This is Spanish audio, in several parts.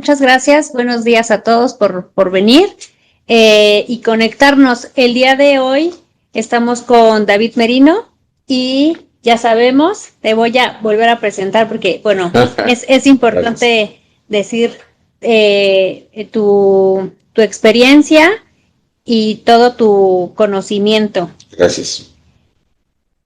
muchas gracias. Buenos días a todos por venir y conectarnos. El día de hoy estamos con David Merino y ya sabemos, te voy a volver a presentar porque, bueno, es importante decir tu experiencia y todo tu conocimiento. Gracias.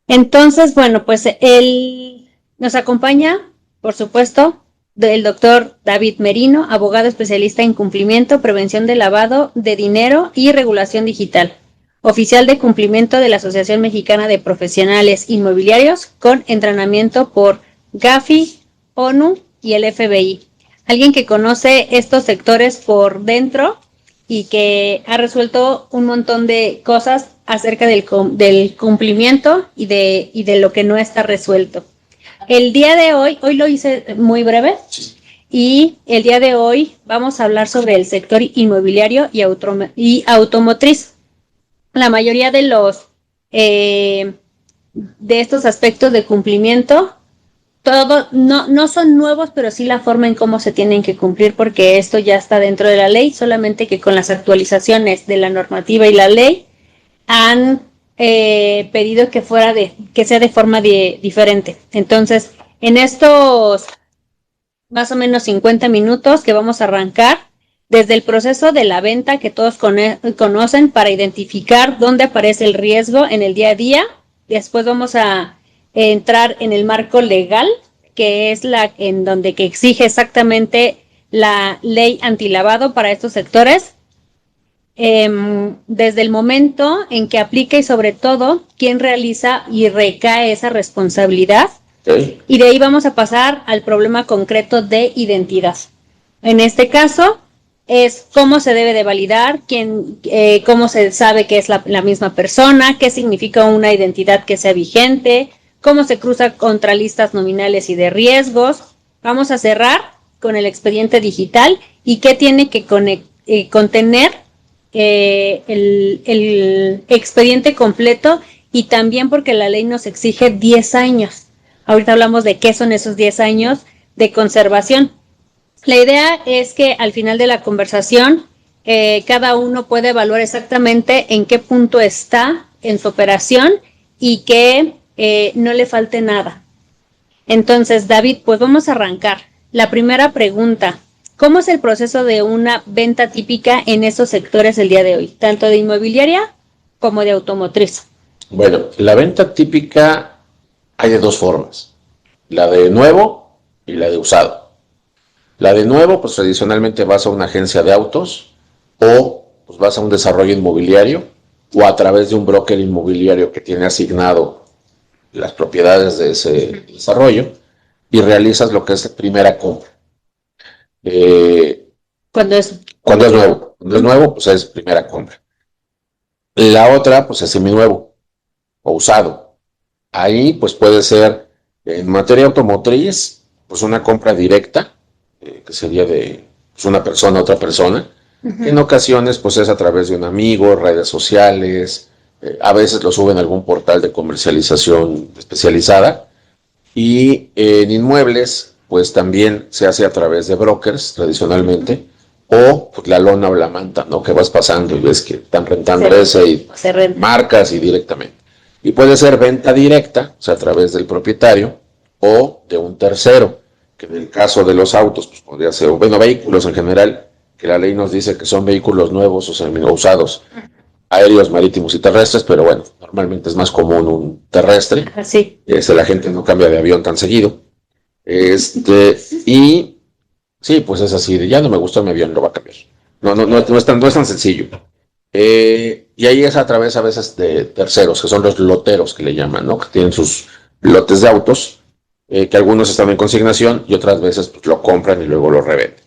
Entonces, bueno, pues él nos acompaña, por supuesto, el doctor David Merino, abogado especialista en cumplimiento, prevención de lavado de dinero y regulación digital, oficial de cumplimiento de la Asociación Mexicana de Profesionales Inmobiliarios con entrenamiento por Gafi, ONU y el FBI. Alguien que conoce estos sectores por dentro y que ha resuelto un montón de cosas acerca del cumplimiento y de lo que no está resuelto. El día de hoy lo hice muy breve, y el día de hoy vamos a hablar sobre el sector inmobiliario y automotriz. La mayoría de de estos aspectos de cumplimiento, no son nuevos, pero sí la forma en cómo se tienen que cumplir, porque esto ya está dentro de la ley, solamente que con las actualizaciones de la normativa y la ley han pedido que sea de forma diferente. Entonces, en estos más o menos 50 minutos que vamos a arrancar, desde el proceso de la venta que todos conocen para identificar dónde aparece el riesgo en el día a día. Después vamos a entrar en el marco legal, que es en donde que exige exactamente la ley antilavado para estos sectores. Desde el momento en que aplica y sobre todo quién realiza y recae esa responsabilidad. Okay. Y de ahí vamos a pasar al problema concreto de identidad. En este caso es cómo se debe de validar, cómo se sabe que es la misma persona, qué significa una identidad que sea vigente, cómo se cruza contra listas nominales y de riesgos. Vamos a cerrar con el expediente digital y qué tiene que contener el expediente completo, y también porque la ley nos exige 10 años. Ahorita hablamos de qué son esos 10 años de conservación. La idea es que al final de la conversación cada uno puede evaluar exactamente en qué punto está en su operación y que no le falte nada. Entonces, David, pues vamos a arrancar. La primera pregunta: ¿cómo es el proceso de una venta típica en esos sectores el día de hoy, tanto de inmobiliaria como de automotriz? Bueno, la venta típica hay de dos formas: la de nuevo y la de usado. La de nuevo, pues tradicionalmente vas a una agencia de autos o pues vas a un desarrollo inmobiliario o a través de un broker inmobiliario que tiene asignado las propiedades de ese desarrollo y realizas lo que es primera compra. Cuando es nuevo. Cuando es nuevo, pues es primera compra. La otra, pues es seminuevo o usado. Ahí, pues puede ser en materia automotriz, pues una compra directa, que sería de pues, una persona a otra persona. Uh-huh. En ocasiones, pues es a través de un amigo, redes sociales, a veces lo suben a algún portal de comercialización especializada. Y en inmuebles, pues también se hace a través de brokers, tradicionalmente, o pues, la lona o la manta, ¿no? Que vas pasando y ves que están rentando ese y marcas y directamente. Y puede ser venta directa, o sea, a través del propietario, o de un tercero, que en el caso de los autos, pues podría ser, bueno, vehículos en general, que la ley nos dice que son vehículos nuevos o semi-usados, aéreos, marítimos y terrestres, pero bueno, normalmente es más común un terrestre. Sí. La gente no cambia de avión tan seguido. Y sí, pues es así, ya no me gustó mi avión, lo va a cambiar. No es tan sencillo. Y ahí es a través a veces de terceros, que son los loteros que le llaman, ¿no? Que tienen sus lotes de autos, que algunos están en consignación y otras veces pues, lo compran y luego lo revenden.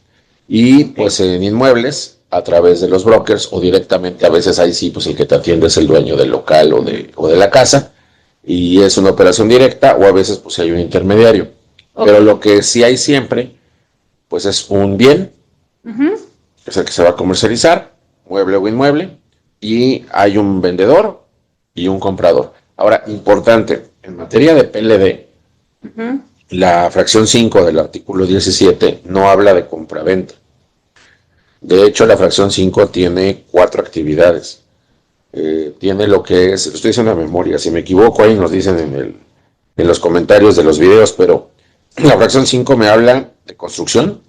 Y pues en inmuebles, a través de los brokers o directamente, a veces ahí sí, pues el que te atiende es el dueño del local o de la casa, y es una operación directa, o a veces pues hay un intermediario. Okay. Pero lo que sí hay siempre, pues es un bien, uh-huh, que es el que se va a comercializar, mueble o inmueble, y hay un vendedor y un comprador. Ahora, importante, en materia de PLD, uh-huh, la fracción 5 del artículo 17 no habla de compraventa, De hecho, la fracción 5 tiene 4 actividades. Tiene lo que es, estoy diciendo a memoria, si me equivoco ahí nos dicen en los comentarios de los videos, pero la fracción 5 me habla de construcción,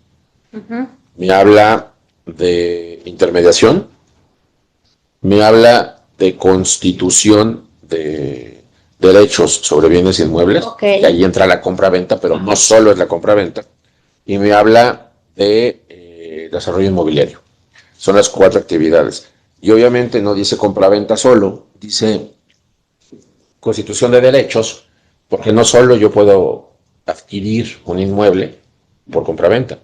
me habla de intermediación, me habla de constitución de derechos sobre bienes inmuebles, Ok. y ahí entra la compra-venta, pero no solo es la compra-venta, y me habla de desarrollo inmobiliario. Son las 4 actividades. Y obviamente no dice compra-venta solo, dice constitución de derechos, porque no solo yo puedo adquirir un inmueble por compra-venta.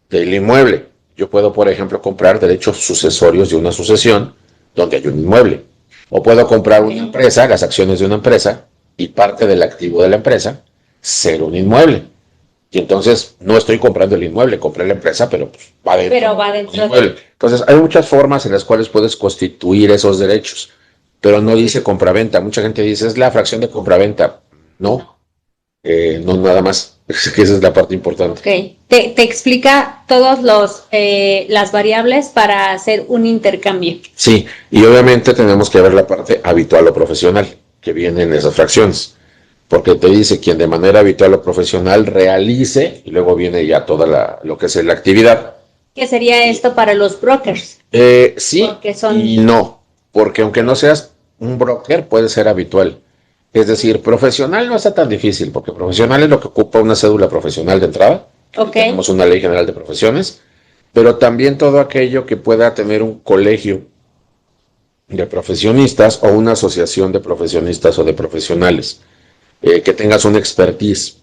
Del inmueble, yo puedo, por ejemplo, comprar derechos sucesorios de una sucesión donde hay un inmueble. O puedo comprar una empresa, las acciones de una empresa, y parte del activo de la empresa ser un inmueble. Y entonces no estoy comprando el inmueble, compré la empresa, pero pues va dentro Pero va del dentro inmueble. Entonces hay muchas formas en las cuales puedes constituir esos derechos, pero no dice compraventa. Mucha gente dice es la fracción de compraventa. No, no nada más. Es que esa es la parte importante. Ok. Te explica todos las variables para hacer un intercambio. Sí, y obviamente tenemos que ver la parte habitual o profesional que viene en esas fracciones, porque te dice quien de manera habitual o profesional realice, y luego viene ya toda lo que es la actividad. ¿Qué sería esto para los brokers? Sí Porque son... y no, porque aunque no seas un broker, puede ser habitual. Es decir, profesional no está tan difícil, porque profesional es lo que ocupa una cédula profesional de entrada. Ok. Tenemos una ley general de profesiones, pero también todo aquello que pueda tener un colegio de profesionistas o una asociación de profesionistas o de profesionales, que tengas una expertise.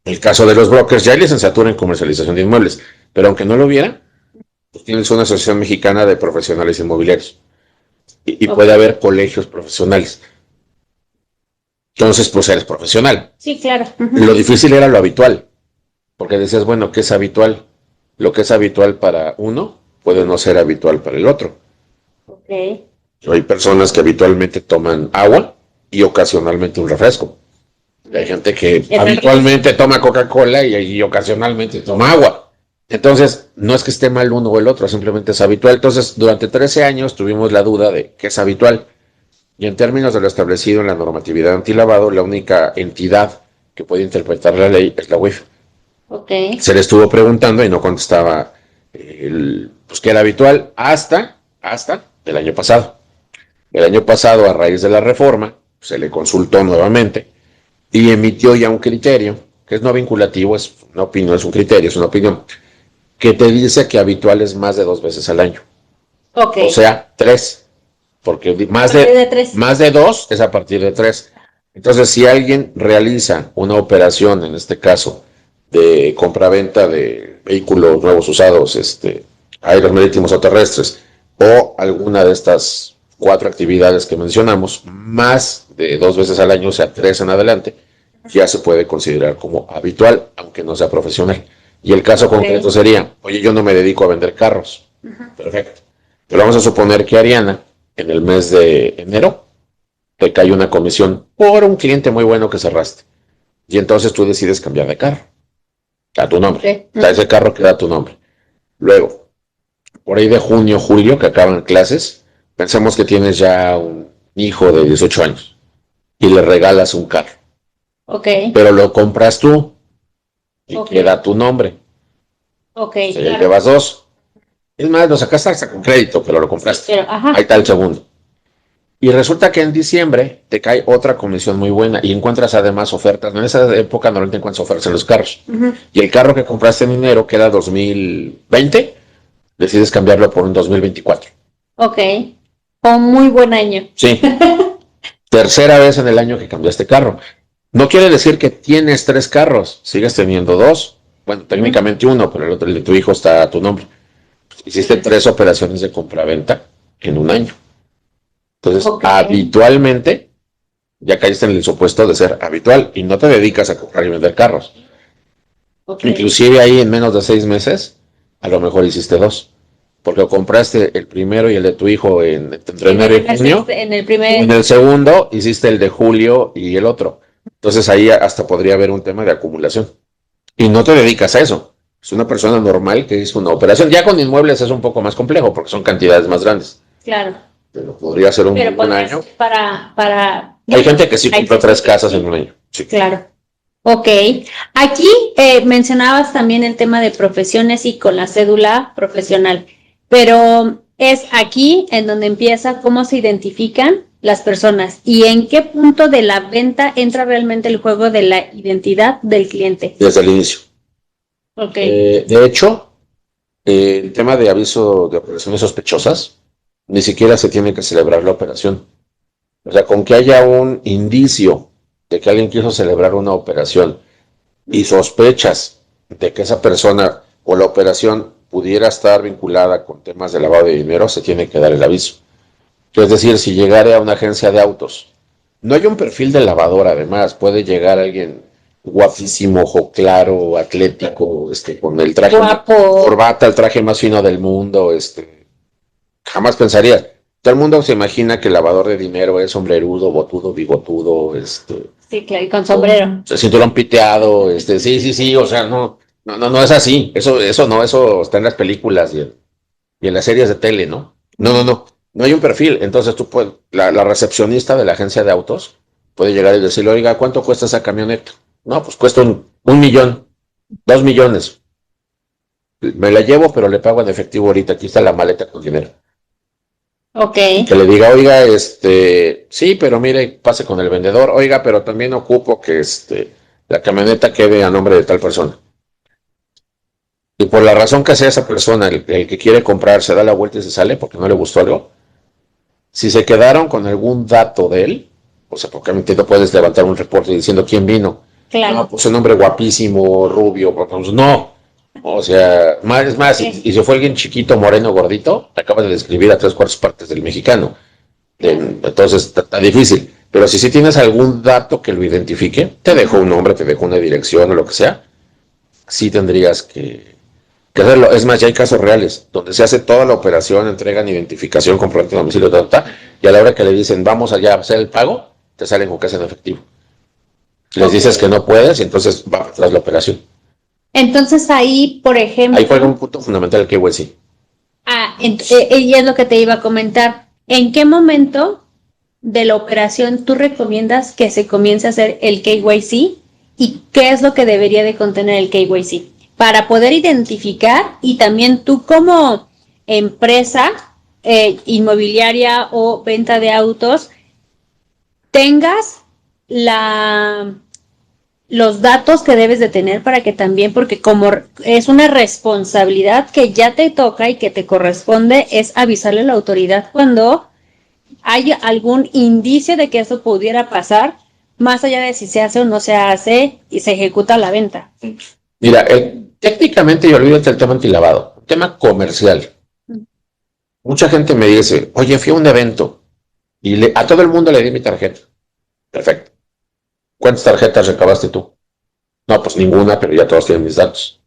En el caso de los brokers, ya hay licenciatura en comercialización de inmuebles, pero aunque no lo hubiera, pues tienes una asociación mexicana de profesionales inmobiliarios y Ok. puede haber colegios profesionales. Entonces, pues eres profesional. Sí, claro. Lo difícil era lo habitual, porque decías, bueno, ¿qué es habitual? Lo que es habitual para uno puede no ser habitual para el otro. Ok. Hay personas que habitualmente toman agua y ocasionalmente un refresco. Hay gente que habitualmente toma Coca-Cola y ocasionalmente toma agua. Entonces, no es que esté mal uno o el otro, simplemente es habitual. Entonces, durante 13 años tuvimos la duda de qué es habitual. Y en términos de lo establecido en la normatividad antilavado, la única entidad que puede interpretar la ley es la UIF. Ok. Se le estuvo preguntando y no contestaba pues que era habitual hasta el año pasado. El año pasado, a raíz de la reforma, se le consultó nuevamente y emitió ya un criterio, que es no vinculativo, es una opinión, es un criterio, es una opinión, que te dice que habitual es más de 2 veces al año. Ok. O sea, 3, porque más de 2 es a partir de 3. Entonces, si alguien realiza una operación, en este caso, de compraventa de vehículos nuevos usados, aéreos marítimos o terrestres, o alguna de estas 4 actividades que mencionamos, más de 2 veces al año, o sea, 3 en adelante, ya se puede considerar como habitual, aunque no sea profesional. Y el caso concreto sería, oye, yo no me dedico a vender carros. Perfecto. Pero vamos a suponer que Ariana, en el mes de enero, te cae una comisión por un cliente muy bueno que cerraste. Y entonces tú decides cambiar de carro. A tu nombre. O sea, ese carro queda a tu nombre. Luego, por ahí de junio, julio, que acaban clases, pensemos que tienes ya un hijo de 18 años y le regalas un carro. Ok. Pero lo compras tú y queda a tu nombre. Ok. O sea, ya llevas 2. Es más, lo sacaste hasta con crédito, pero lo compraste. Pero, ajá. Ahí está el segundo. Y resulta que en diciembre te cae otra comisión muy buena y encuentras además ofertas. En esa época normalmente encuentras ofertas en los carros. Y el carro que compraste en enero, que era 2020, decides cambiarlo por un 2024. Ok. Un muy buen año. Sí. Tercera vez en el año que cambiaste carro. No quiere decir que tienes 3 carros, sigues teniendo 2. Bueno, técnicamente uno, pero el otro, el de tu hijo, está a tu nombre. Hiciste 3 operaciones de compraventa en un año. Entonces, habitualmente, ya caíste en el supuesto de ser habitual y no te dedicas a comprar y vender carros. Inclusive ahí en menos de 6 meses, a lo mejor hiciste 2. Porque compraste el primero y el de tu hijo entre enero y junio. En el segundo hiciste el de julio y el otro. Entonces ahí hasta podría haber un tema de acumulación. Y no te dedicas a eso. Es una persona normal que hizo una operación. Ya con inmuebles es un poco más complejo porque son cantidades más grandes. Claro. Pero podría ser un año. Para... Hay gente que sí compró 3 casas en un año. Sí. Claro. Ok. Aquí mencionabas también el tema de profesiones y con la cédula profesional, pero es aquí en donde empieza cómo se identifican las personas y en qué punto de la venta entra realmente el juego de la identidad del cliente. Desde el inicio. Ok. De hecho, el tema de aviso de operaciones sospechosas, ni siquiera se tiene que celebrar la operación. O sea, con que haya un indicio de que alguien quiso celebrar una operación y sospechas de que esa persona o la operación pudiera estar vinculada con temas de lavado de dinero, se tiene que dar el aviso. Es decir, si llegara a una agencia de autos, no hay un perfil de lavador, además, puede llegar alguien guapísimo, ojo claro, atlético, con el traje, guapo, corbata, el traje más fino del mundo, jamás pensaría. Todo el mundo se imagina que el lavador de dinero es sombrerudo, botudo, bigotudo, sí, claro, y con sombrero, cinturón piteado, sí, o sea, no es así. Eso no, eso está en las películas y en las series de tele, ¿no? No hay un perfil. Entonces tú puedes, la recepcionista de la agencia de autos puede llegar y decirle, oiga, ¿cuánto cuesta esa camioneta? No, pues cuesta un millón, 2 millones. Me la llevo, pero le pago en efectivo ahorita. Aquí está la maleta con dinero. ok. Que le diga, oiga, sí, pero mire, pase con el vendedor. Oiga, pero también ocupo que la camioneta quede a nombre de tal persona. Y por la razón que sea esa persona, el que quiere comprar, se da la vuelta y se sale porque no le gustó algo. Si se quedaron con algún dato de él, o sea, porque no puedes levantar un reporte diciendo quién vino. Claro. No, pues un hombre guapísimo, rubio, pues no. O sea, es más, Sí. y si fue alguien chiquito, moreno, gordito, te acabas de describir a 3/4 partes del mexicano. Entonces está difícil. Pero si sí tienes algún dato que lo identifique, te dejó un nombre, te dejó una dirección o lo que sea, sí tendrías que hacerlo. Es más, ya hay casos reales donde se hace toda la operación, entregan identificación, comprobante de domicilio, y a la hora que le dicen vamos allá a hacer el pago, te salen con casa en efectivo. Les dices que no puedes y entonces va atrás la operación. Entonces ahí, por ejemplo... Ahí fue un punto fundamental el KYC. Y es lo que te iba a comentar. ¿En qué momento de la operación tú recomiendas que se comience a hacer el KYC y qué es lo que debería de contener el KYC? Para poder identificar y también tú como empresa inmobiliaria o venta de autos tengas los datos que debes de tener para que también, porque como es una responsabilidad que ya te toca y que te corresponde, es avisarle a la autoridad cuando hay algún indicio de que eso pudiera pasar, más allá de si se hace o no se hace y se ejecuta la venta. Mira, técnicamente, y olvídate el tema antilavado, un tema comercial. Mucha gente me dice, oye, fui a un evento y a todo el mundo le di mi tarjeta. Perfecto. ¿Cuántas tarjetas recabaste tú? No, pues ninguna, pero ya todos tienen mis datos.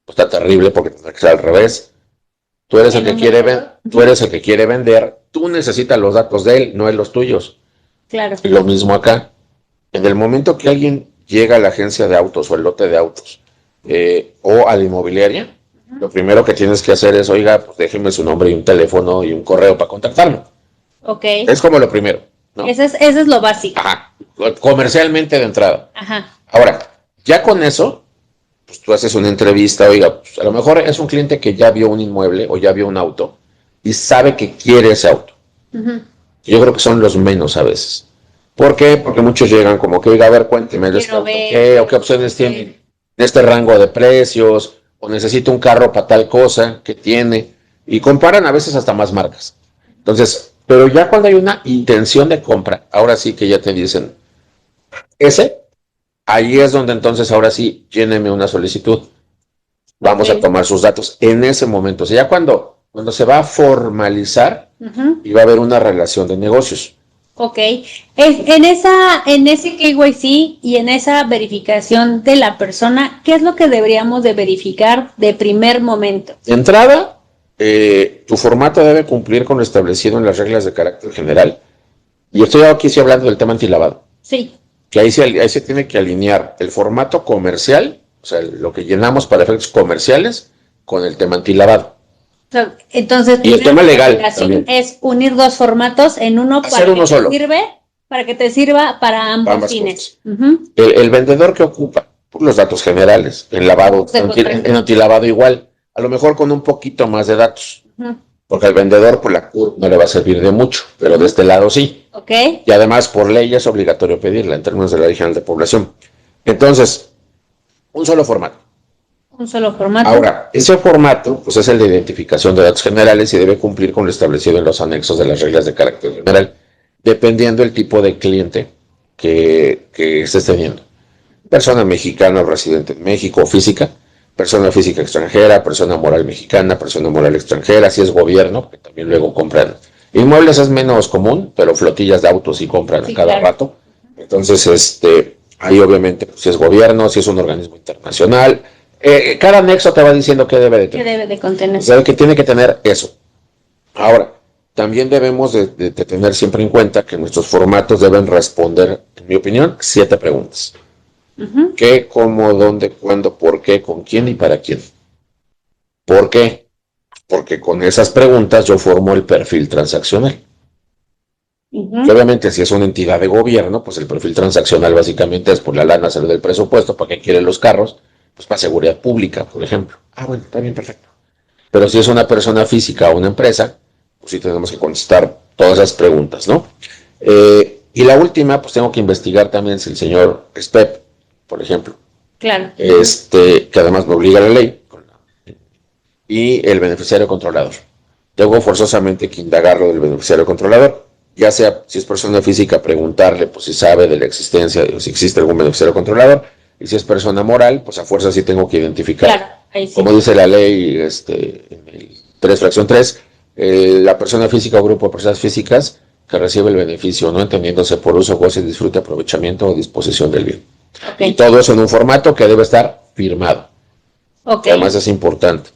Pues está terrible porque tendrá que ser al revés. Tú eres el que quiere vender, tú necesitas los datos de él, no él los tuyos. Claro. Y lo mismo acá. En el momento que alguien llega a la agencia de autos o el lote de autos o a la inmobiliaria, lo primero que tienes que hacer es, oiga, pues déjeme su nombre y un teléfono y un correo para contactarlo. Ok. Es como lo primero, ¿no? Eso es lo básico. Ajá. Comercialmente de entrada. Ajá. Ahora, ya con eso, pues tú haces una entrevista, oiga, pues a lo mejor es un cliente que ya vio un inmueble o ya vio un auto y sabe que quiere ese auto. Yo creo que son los menos a veces. ¿Por qué? Porque muchos llegan como que, oiga, a ver, cuénteme, ¿qué opciones tiene en este rango de precios? O necesito un carro para tal cosa que tiene. Y comparan a veces hasta más marcas. Entonces, pero ya cuando hay una intención de compra, ahora sí que ya te dicen, ahí es donde entonces ahora sí, lléneme una solicitud. Vamos a tomar sus datos en ese momento. O sea, ya cuando se va a formalizar y va a haber una relación de negocios. Ok. En ese KYC y en esa verificación de la persona, ¿qué es lo que deberíamos de verificar de primer momento? De entrada, tu formato debe cumplir con lo establecido en las reglas de carácter general. Y estoy aquí hablando del tema antilavado. Sí. Que ahí se tiene que alinear el formato comercial o sea, lo que llenamos para efectos comerciales con el tema antilavado. Entonces, y el tema legal también es unir dos formatos en uno hacer uno solo. Para que te sirva para ambos fines. El vendedor que ocupa los datos generales, en lavado, en antilavado igual, a lo mejor con un poquito más de datos, porque al vendedor por la CURP no le va a servir de mucho, pero de este lado sí. Okay. Y además por ley es obligatorio pedirla en términos de la Ley General de Población. Entonces, un solo formato. Un solo formato. Ahora, ese formato pues es el de identificación de datos generales y debe cumplir con lo establecido en los anexos de las reglas de carácter general, dependiendo del tipo de cliente que estés teniendo. Persona mexicana residente en México, física, persona física extranjera, persona moral mexicana, persona moral extranjera, si es gobierno, que también luego compran. Inmuebles es menos común, pero flotillas de autos sí compran a cada rato. Entonces, ahí obviamente pues, si es gobierno, si es un organismo internacional, cada anexo te va diciendo qué debe de tener. ¿Qué debe de contener? O sea, que tiene que tener eso. Ahora, también debemos de tener siempre en cuenta que nuestros formatos deben responder, en mi opinión, 7 preguntas. ¿Qué, cómo, dónde, cuándo, por qué, con quién y para quién? ¿Por qué? Porque con esas preguntas yo formo el perfil transaccional. Que obviamente si es una entidad de gobierno, pues el perfil transaccional básicamente es por la lana salir del presupuesto, ¿para qué quieren los carros? Pues para seguridad pública, por ejemplo. Bueno, está bien, perfecto. Pero si es una persona física o una empresa, pues sí tenemos que contestar todas esas preguntas, ¿no? Y la última, pues tengo que investigar también si el señor SPEP, por ejemplo. Claro. Que además me obliga la ley. Y el beneficiario controlador. Tengo forzosamente que indagarlo del beneficiario controlador. Ya sea, si es persona física, preguntarle pues si sabe de la existencia, o si existe algún beneficiario controlador. Y si es persona moral, pues a fuerza sí tengo que identificar. Claro, ahí sí. Como dice la ley, en el 3, fracción 3, la persona física o grupo de personas físicas que recibe el beneficio, no entendiéndose por uso, goce, disfrute, aprovechamiento o disposición del bien. Okay. Y todo eso en un formato que debe estar firmado. Okay. Además es importante.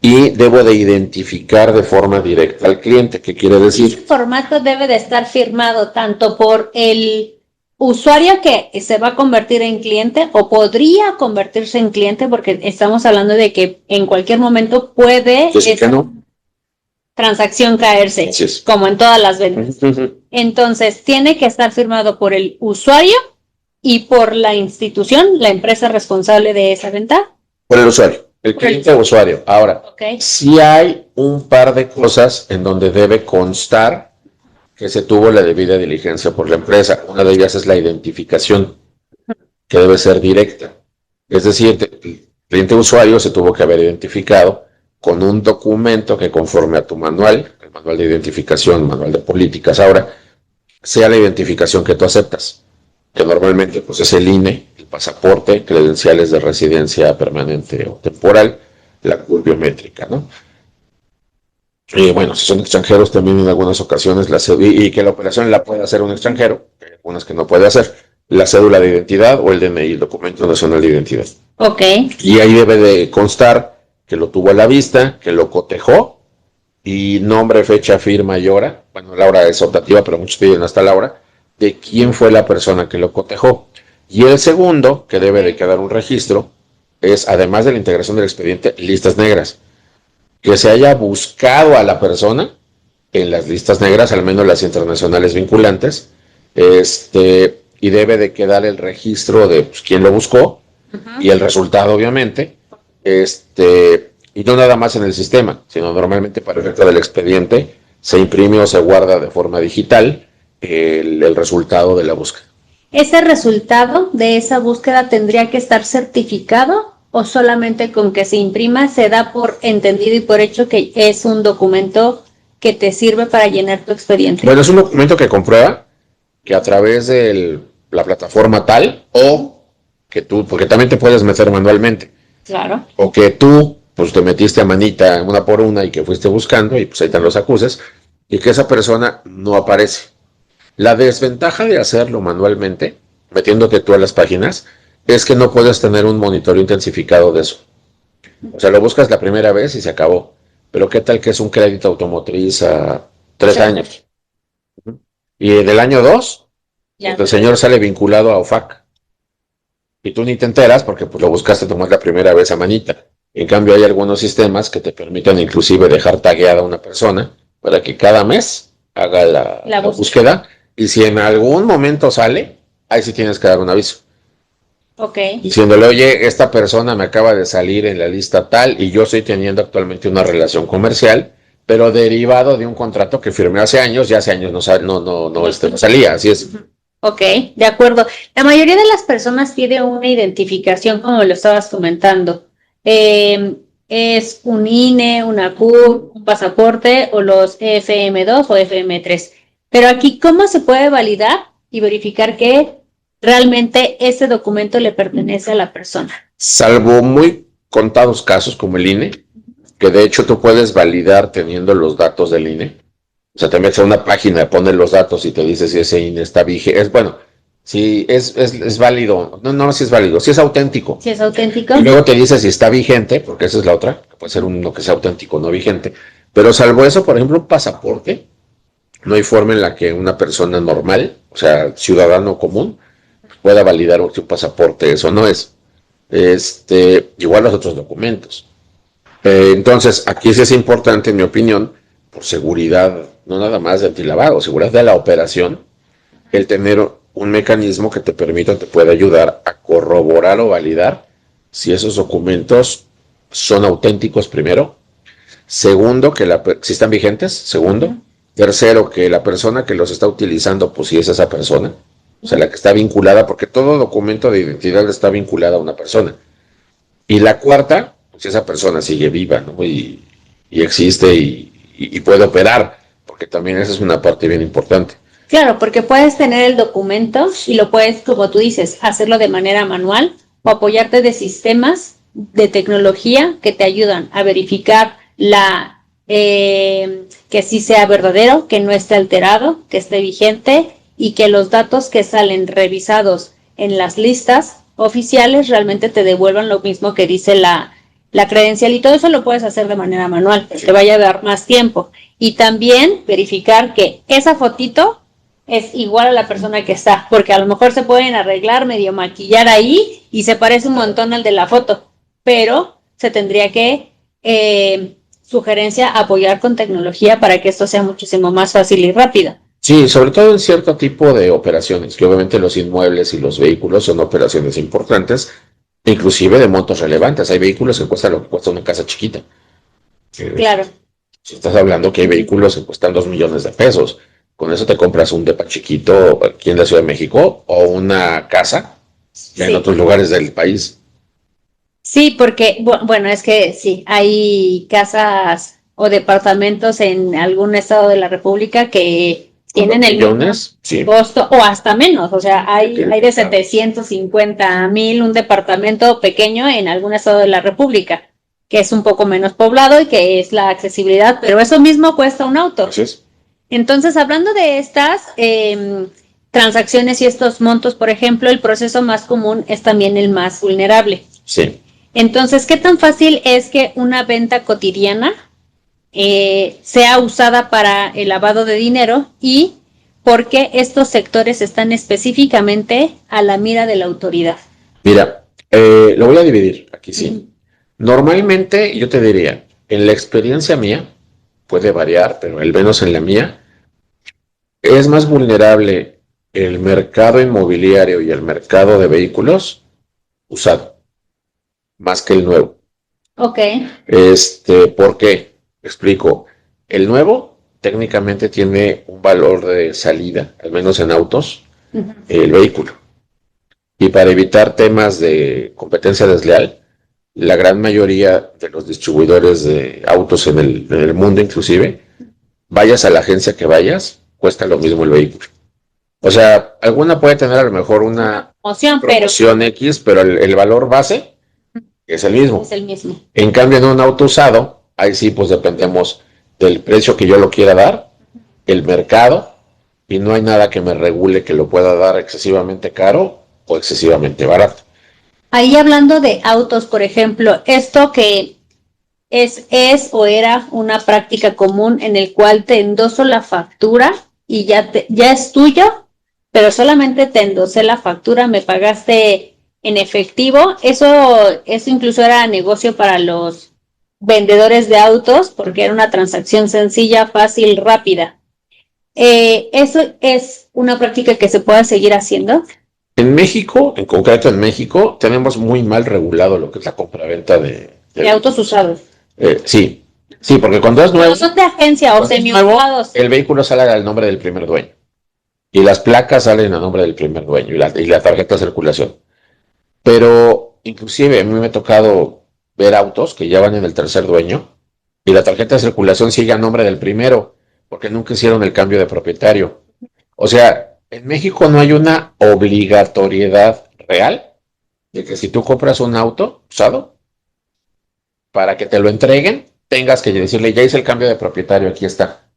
Y debo de identificar de forma directa al cliente, ¿qué quiere decir? El formato debe de estar firmado tanto por el usuario que se va a convertir en cliente o podría convertirse en cliente, porque estamos hablando de que en cualquier momento puede transacción caerse, como en todas las ventas. Entonces, tiene que estar firmado por el usuario y por la institución, la empresa responsable de esa venta. Por el usuario. El cliente o usuario. Ahora, sí hay un par de cosas en donde debe constar que se tuvo la debida diligencia por la empresa. Una de ellas es la identificación, que debe ser directa. Es decir, el cliente o usuario se tuvo que haber identificado con un documento que conforme a tu manual, el manual de identificación, manual de políticas ahora, sea la identificación que tú aceptas. Que normalmente pues es el INE, el pasaporte, credenciales de residencia permanente o temporal, la CURP biométrica, ¿no? Y bueno, si son extranjeros también en algunas ocasiones la cédula, y que la operación la puede hacer un extranjero, hay algunas que no puede hacer, la cédula de identidad o el DNI, el documento nacional de identidad. Ok. Y ahí debe de constar que lo tuvo a la vista, que lo cotejó, y nombre, fecha, firma y hora. Bueno, la hora es optativa, pero muchos piden hasta la hora, de quién fue la persona que lo cotejó. Y el segundo, que debe de quedar un registro, es, además de la integración del expediente, listas negras. Que se haya buscado a la persona en las listas negras, al menos las internacionales vinculantes, y debe de quedar el registro de pues, quién lo buscó y el resultado, obviamente, y no nada más en el sistema, sino normalmente para el efecto del expediente se imprime o se guarda de forma digital el resultado de la búsqueda. ¿Ese resultado de esa búsqueda tendría que estar certificado o solamente con que se imprima se da por entendido y por hecho que es un documento que te sirve para llenar tu expediente? Bueno, es un documento que comprueba que a través de la plataforma tal o que tú, porque también te puedes meter manualmente. Claro. O que tú, pues te metiste a manita una por una y que fuiste buscando y pues ahí están los acuses y que esa persona no aparece. La desventaja de hacerlo manualmente, metiéndote tú a las páginas, es que no puedes tener un monitoreo intensificado de eso. O sea, lo buscas la primera vez y se acabó. Pero ¿qué tal que es un crédito automotriz a 3 años? Y en el año 2, el señor sale vinculado a OFAC. y tú ni te enteras porque pues lo buscaste tomar la primera vez a manita. En cambio, hay algunos sistemas que te permiten inclusive dejar tagueada a una persona para que cada mes haga la búsqueda, y si en algún momento sale, ahí sí tienes que dar un aviso. Ok. Diciéndole, oye, esta persona me acaba de salir en la lista tal y yo estoy teniendo actualmente una relación comercial, pero derivado de un contrato que firmé hace años, y hace años no salía, así es. Ok, de acuerdo. La mayoría de las personas pide una identificación, como lo estabas comentando. Es un INE, una CUR, un pasaporte o los FM2 o FM3. Pero aquí, ¿cómo se puede validar y verificar que realmente ese documento le pertenece a la persona? Salvo muy contados casos como el INE, que de hecho tú puedes validar teniendo los datos del INE. O sea, te metes a una página, pones los datos y te dice si ese INE está vigente. Es bueno, si es válido. No, si es válido, si es auténtico. Si es auténtico. Y luego te dice si está vigente, porque esa es la otra, que puede ser uno que sea auténtico, no vigente. Pero salvo eso, por ejemplo, un pasaporte, no hay forma en la que una persona normal, o sea, ciudadano común, pueda validar si un pasaporte eso no es. Igual los otros documentos. Entonces, aquí sí es importante, en mi opinión, por seguridad, no nada más de antilavado, seguridad de la operación, el tener un mecanismo que te permita, te pueda ayudar a corroborar o validar si esos documentos son auténticos primero. Segundo, si están vigentes. Segundo. Tercero, que la persona que los está utilizando, pues si es esa persona, o sea, la que está vinculada, porque todo documento de identidad está vinculado a una persona. Y la cuarta, si esa persona sigue viva, ¿no? Y existe y puede operar, porque también esa es una parte bien importante. Claro, porque puedes tener el documento y lo puedes, como tú dices, hacerlo de manera manual o apoyarte de sistemas de tecnología que te ayudan a verificar que sí sea verdadero, que no esté alterado, que esté vigente y que los datos que salen revisados en las listas oficiales realmente te devuelvan lo mismo que dice la credencial, y todo eso lo puedes hacer de manera manual, te vaya a dar más tiempo. Y también verificar que esa fotito es igual a la persona que está, porque a lo mejor se pueden arreglar, medio maquillar ahí y se parece un montón al de la foto, pero se tendría que, sugerencia, apoyar con tecnología para que esto sea muchísimo más fácil y rápido. Sí, sobre todo en cierto tipo de operaciones, que obviamente los inmuebles y los vehículos son operaciones importantes, inclusive de montos relevantes. Hay vehículos que cuestan lo que cuesta una casa chiquita. Claro. Si estás hablando que hay vehículos que cuestan 2 millones de pesos, con eso te compras un depa chiquito aquí en la Ciudad de México o una casa ya en otros lugares del país. Sí, porque, bueno, es que sí, hay casas o departamentos en algún estado de la República que tienen el mismo costo o hasta menos, o sea, hay de 750,000 un departamento pequeño en algún estado de la República, que es un poco menos poblado y que es la accesibilidad, pero eso mismo cuesta un auto. Así es. Entonces, hablando de estas transacciones y estos montos, por ejemplo, el proceso más común es también el más vulnerable. Sí. Entonces, ¿qué tan fácil es que una venta cotidiana sea usada para el lavado de dinero, y por qué estos sectores están específicamente a la mira de la autoridad? Mira, lo voy a dividir aquí, sí. Normalmente yo te diría, en la experiencia mía, puede variar, pero al menos en la mía, es más vulnerable el mercado inmobiliario y el mercado de vehículos usado, más que el nuevo. Ok. ¿Por qué? Explico. El nuevo técnicamente tiene un valor de salida, al menos en autos, el vehículo. Y para evitar temas de competencia desleal, la gran mayoría de los distribuidores de autos en el mundo, inclusive, vayas a la agencia que vayas, cuesta lo mismo el vehículo. O sea, alguna puede tener a lo mejor una promoción X, pero el valor base es el mismo. Es el mismo. En cambio, en un auto usado, ahí sí, pues dependemos del precio que yo lo quiera dar, el mercado, y no hay nada que me regule que lo pueda dar excesivamente caro o excesivamente barato. Ahí, hablando de autos, por ejemplo, esto que es o era una práctica común en el cual te endoso la factura y ya es tuyo, pero solamente te endosé la factura, me pagaste en efectivo. Eso incluso era negocio para los vendedores de autos porque era una transacción sencilla, fácil, rápida. ¿Eso es una práctica que se pueda seguir haciendo? En México, en concreto en México, tenemos muy mal regulado lo que es la compraventa De autos usados. Sí, sí, porque cuando es Pero nuevo, son de agencia o cuando es nuevo, semi-usados. el vehículo sale al nombre del primer dueño y las placas salen a nombre del primer dueño y la tarjeta de circulación. Pero inclusive a mí me ha tocado ver autos que ya van en el tercer dueño y la tarjeta de circulación sigue a nombre del primero porque nunca hicieron el cambio de propietario. O sea, en México no hay una obligatoriedad real de que si tú compras un auto usado, para que te lo entreguen, tengas que decirle, ya hice el cambio de propietario, aquí está.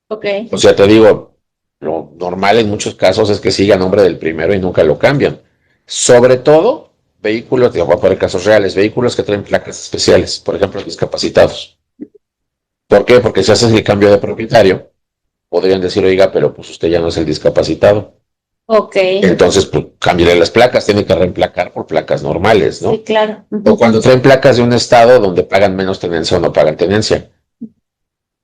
Ok. O sea, te digo, lo normal en muchos casos es que siga a nombre del primero y nunca lo cambian. Sobre todo, vehículos, voy a poner casos reales, vehículos que traen placas especiales, por ejemplo, discapacitados. ¿Por qué? Porque si haces el cambio de propietario, podrían decir, oiga, pero pues usted ya no es el discapacitado. Ok. Entonces, pues cámbiale las placas, tiene que reemplacar por placas normales, ¿no? Sí, claro. O cuando traen placas de un estado donde pagan menos tenencia o no pagan tenencia.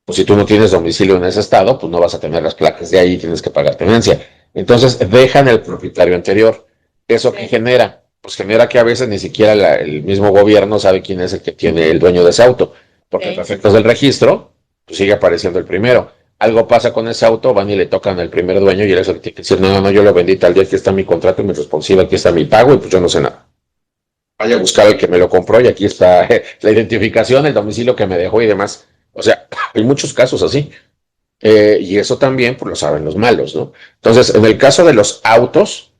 Pues si tú no tienes domicilio en ese estado, pues no vas a tener las placas de ahí y tienes que pagar tenencia. Entonces dejan el propietario anterior. ¿Eso qué genera? Pues genera que a veces ni siquiera el mismo gobierno sabe quién es el que tiene el dueño de ese auto. Porque a efectos del registro, pues sigue apareciendo el primero. Algo pasa con ese auto, van y le tocan al primer dueño y él es el que tiene que decir, no, yo lo vendí tal día, aquí está mi contrato y mi responsable, aquí está mi pago y pues yo no sé nada. Vaya a buscar al que me lo compró y aquí está la identificación, el domicilio que me dejó y demás. O sea, hay muchos casos así. Y eso también pues, lo saben los malos, ¿no? Entonces, en el caso de los autos,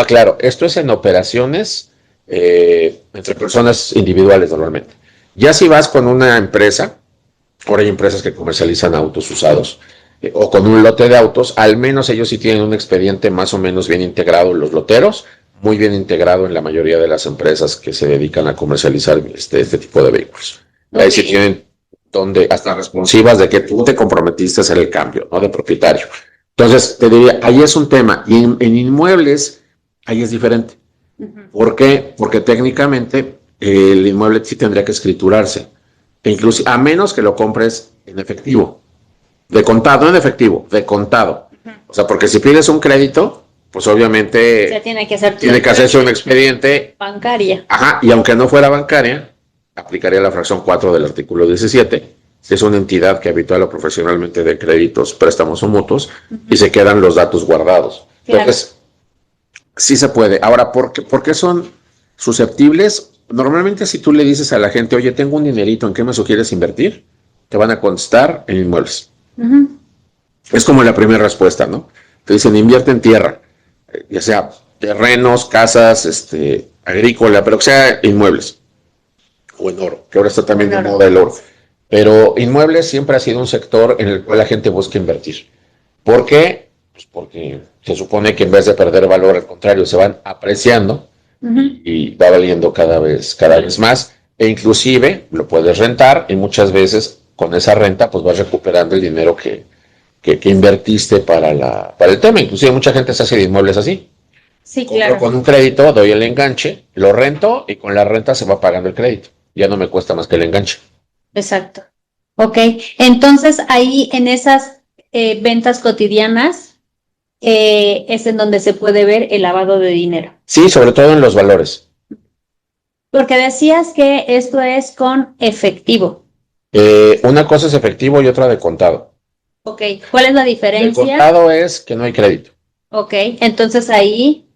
claro, esto es en operaciones entre personas individuales normalmente. Ya si vas con una empresa, ahora hay empresas que comercializan autos usados, o con un lote de autos, al menos ellos sí tienen un expediente más o menos bien integrado, los loteros, muy bien integrado en la mayoría de las empresas que se dedican a comercializar este tipo de vehículos. Ahí sí tienen donde hasta responsivas de que tú te comprometiste a hacer el cambio, ¿no? De propietario. Entonces, te diría, ahí es un tema. Y en inmuebles, ahí es diferente. ¿Por qué? Porque técnicamente el inmueble sí tendría que escriturarse. E incluso, a menos que lo compres en efectivo. De contado, no en efectivo, de contado. O sea, porque si pides un crédito, pues obviamente Se tiene que hacer tiene que hacerse un expediente bancaria. Ajá, y aunque no fuera bancaria, aplicaría la fracción 4 del artículo 17, si es una entidad que habitual o profesionalmente de créditos, préstamos o mutuos, y se quedan los datos guardados. Claro. Entonces, sí se puede. Ahora, ¿por qué son susceptibles? Normalmente si tú le dices a la gente, oye, tengo un dinerito, ¿en qué me sugieres invertir? Te van a contestar en inmuebles. Es como la primera respuesta, ¿no? Te dicen, invierte en tierra, ya sea terrenos, casas, agrícola, pero que sea inmuebles. O en oro, que ahora está también de moda el oro. Pero inmuebles siempre ha sido un sector en el cual la gente busca invertir. ¿Por qué? Pues porque se supone que en vez de perder valor, al contrario, se van apreciando y va valiendo cada vez más. E inclusive lo puedes rentar y muchas veces con esa renta pues vas recuperando el dinero que invertiste para el tema. Inclusive mucha gente se hace de inmuebles así. Sí, claro. Con un crédito doy el enganche, lo rento y con la renta se va pagando el crédito. Ya no me cuesta más que el enganche. Exacto. Ok, entonces ahí en esas ventas cotidianas es en donde se puede ver el lavado de dinero. Sí, sobre todo en los valores. Porque decías que esto es con efectivo. Una cosa es efectivo y otra de contado. Ok, ¿cuál es la diferencia? El contado es que no hay crédito. Ok, entonces ahí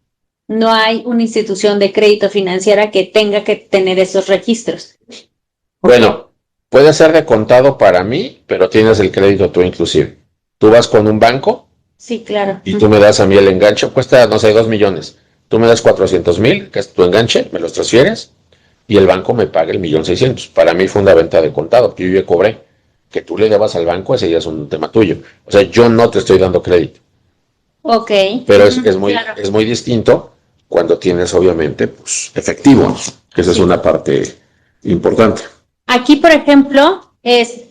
no hay una institución de crédito financiera que tenga que tener esos registros. Bueno, puede ser de contado para mí, pero tienes el crédito tú inclusive. Tú vas con un banco. Sí, claro. Y tú me das a mí el enganche, cuesta, no sé, 2 millones. Tú me das 400,000, que es tu enganche, me los transfieres y el banco me paga el 1,600,000. Para mí fue una venta de contado, que yo ya cobré. Que tú le debas al banco, ese ya es un tema tuyo. O sea, yo no te estoy dando crédito. Ok. Pero es muy, claro. es muy distinto cuando tienes, obviamente, pues, efectivo, que esa es una parte importante. Aquí, por ejemplo, es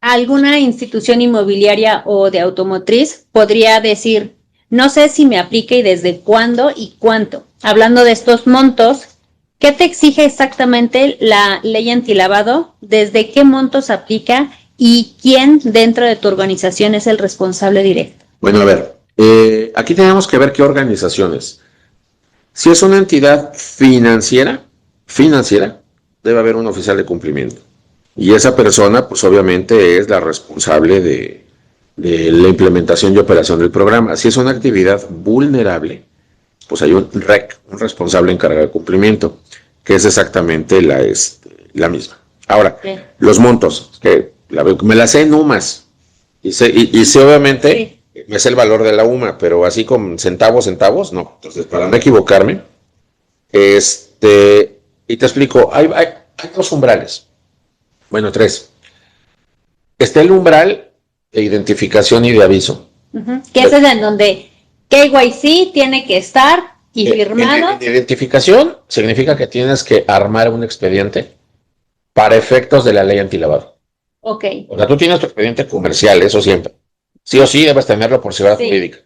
alguna institución inmobiliaria o de automotriz podría decir, no sé si me aplica y desde cuándo y cuánto. Hablando de estos montos, ¿qué te exige exactamente la ley antilavado? ¿Desde qué montos aplica? ¿Y quién dentro de tu organización es el responsable directo? Bueno, a ver, aquí tenemos que ver qué organizaciones. Si es una entidad financiera, debe haber un oficial de cumplimiento. Y esa persona, pues obviamente es la responsable de la implementación y operación del programa. Si es una actividad vulnerable, pues hay un REC, un responsable encargado de cumplimiento, que es exactamente la misma. Ahora, los montos, que me las sé en UMAS, y sé obviamente, me sé el valor de la UMA, pero así con centavos, no. Entonces, para no equivocarme, y te explico, hay dos umbrales, bueno, tres. Está el umbral de identificación y de aviso. Que ese es en donde KYC tiene que estar y firmado. En identificación significa que tienes que armar un expediente para efectos de la ley antilavado. Ok. O sea, tú tienes tu expediente comercial, eso siempre. Sí o sí debes tenerlo por seguridad jurídica.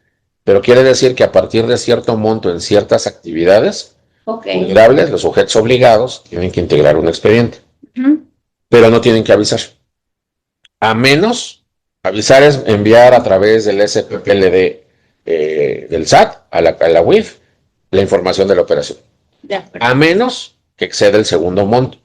Pero quiere decir que a partir de cierto monto en ciertas actividades vulnerables, los sujetos obligados tienen que integrar un expediente. Pero no tienen que avisar. A menos, avisar es enviar a través del SPPLD del SAT a la UIF la información de la operación. A menos que exceda el segundo monto,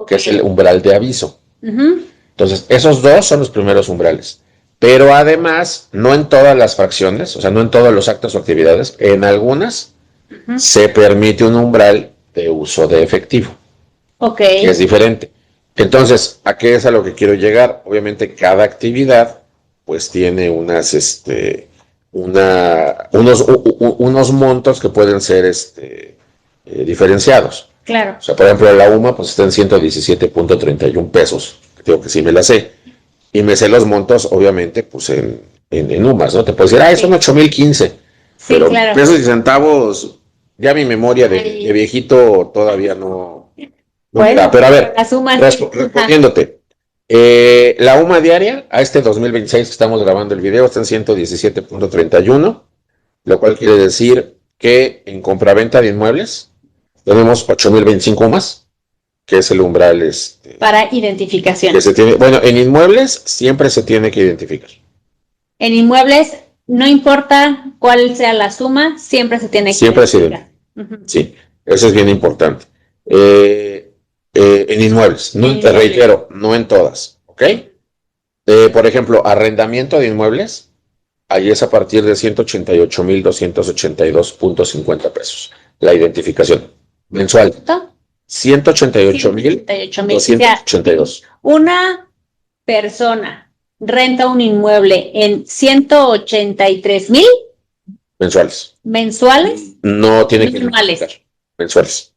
que es el umbral de aviso. Entonces, esos dos son los primeros umbrales. Pero además, no en todas las fracciones, o sea, no en todos los actos o actividades, en algunas se permite un umbral de uso de efectivo. Que es diferente. Entonces, ¿a qué es a lo que quiero llegar? Obviamente, cada actividad, pues tiene unos montos que pueden ser diferenciados. Claro. O sea, por ejemplo, la UMA, pues está en 117.31 pesos. Digo que sí me la sé. Y me sé los montos, obviamente, pues en UMAS, ¿no? Te puedes decir, son 8,015. Sí, pero claro. Pesos y centavos, ya mi memoria de viejito todavía no. Bueno, pero a ver, respondiéndote, la UMA diaria a este 2026 que estamos grabando el video está en 117.31, lo cual quiere decir que en compraventa de inmuebles tenemos 8,025 UMAS, que es el umbral para identificación. Que se tiene, bueno, en inmuebles siempre se tiene que identificar. En inmuebles, no importa cuál sea la suma, siempre se tiene que identificar. Sí, eso es bien importante. En inmuebles, no te reitero, no en todas, ¿ok? Por ejemplo, arrendamiento de inmuebles, ahí es a partir de 188,282.50 pesos, la identificación mensual. 188,282. Una persona renta un inmueble en 183,000 mensuales. No tiene que identificar. Mensuales.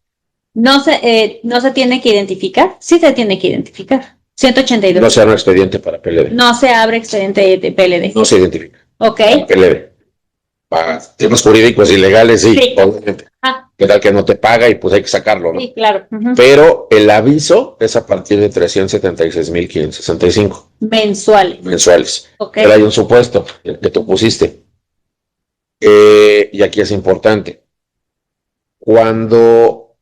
No se tiene que identificar. Sí se tiene que identificar. 182. No se abre expediente para PLD. No se abre expediente de PLD. No se identifica. Ok. Para PLD. Para temas jurídicos y legales, sí. Obviamente. ¿Qué tal que no te paga y pues hay que sacarlo, no? Sí, claro. Pero el aviso es a partir de 376,565. Mensuales. Okay. Pero hay un supuesto que tú pusiste. Y aquí es importante. Cuando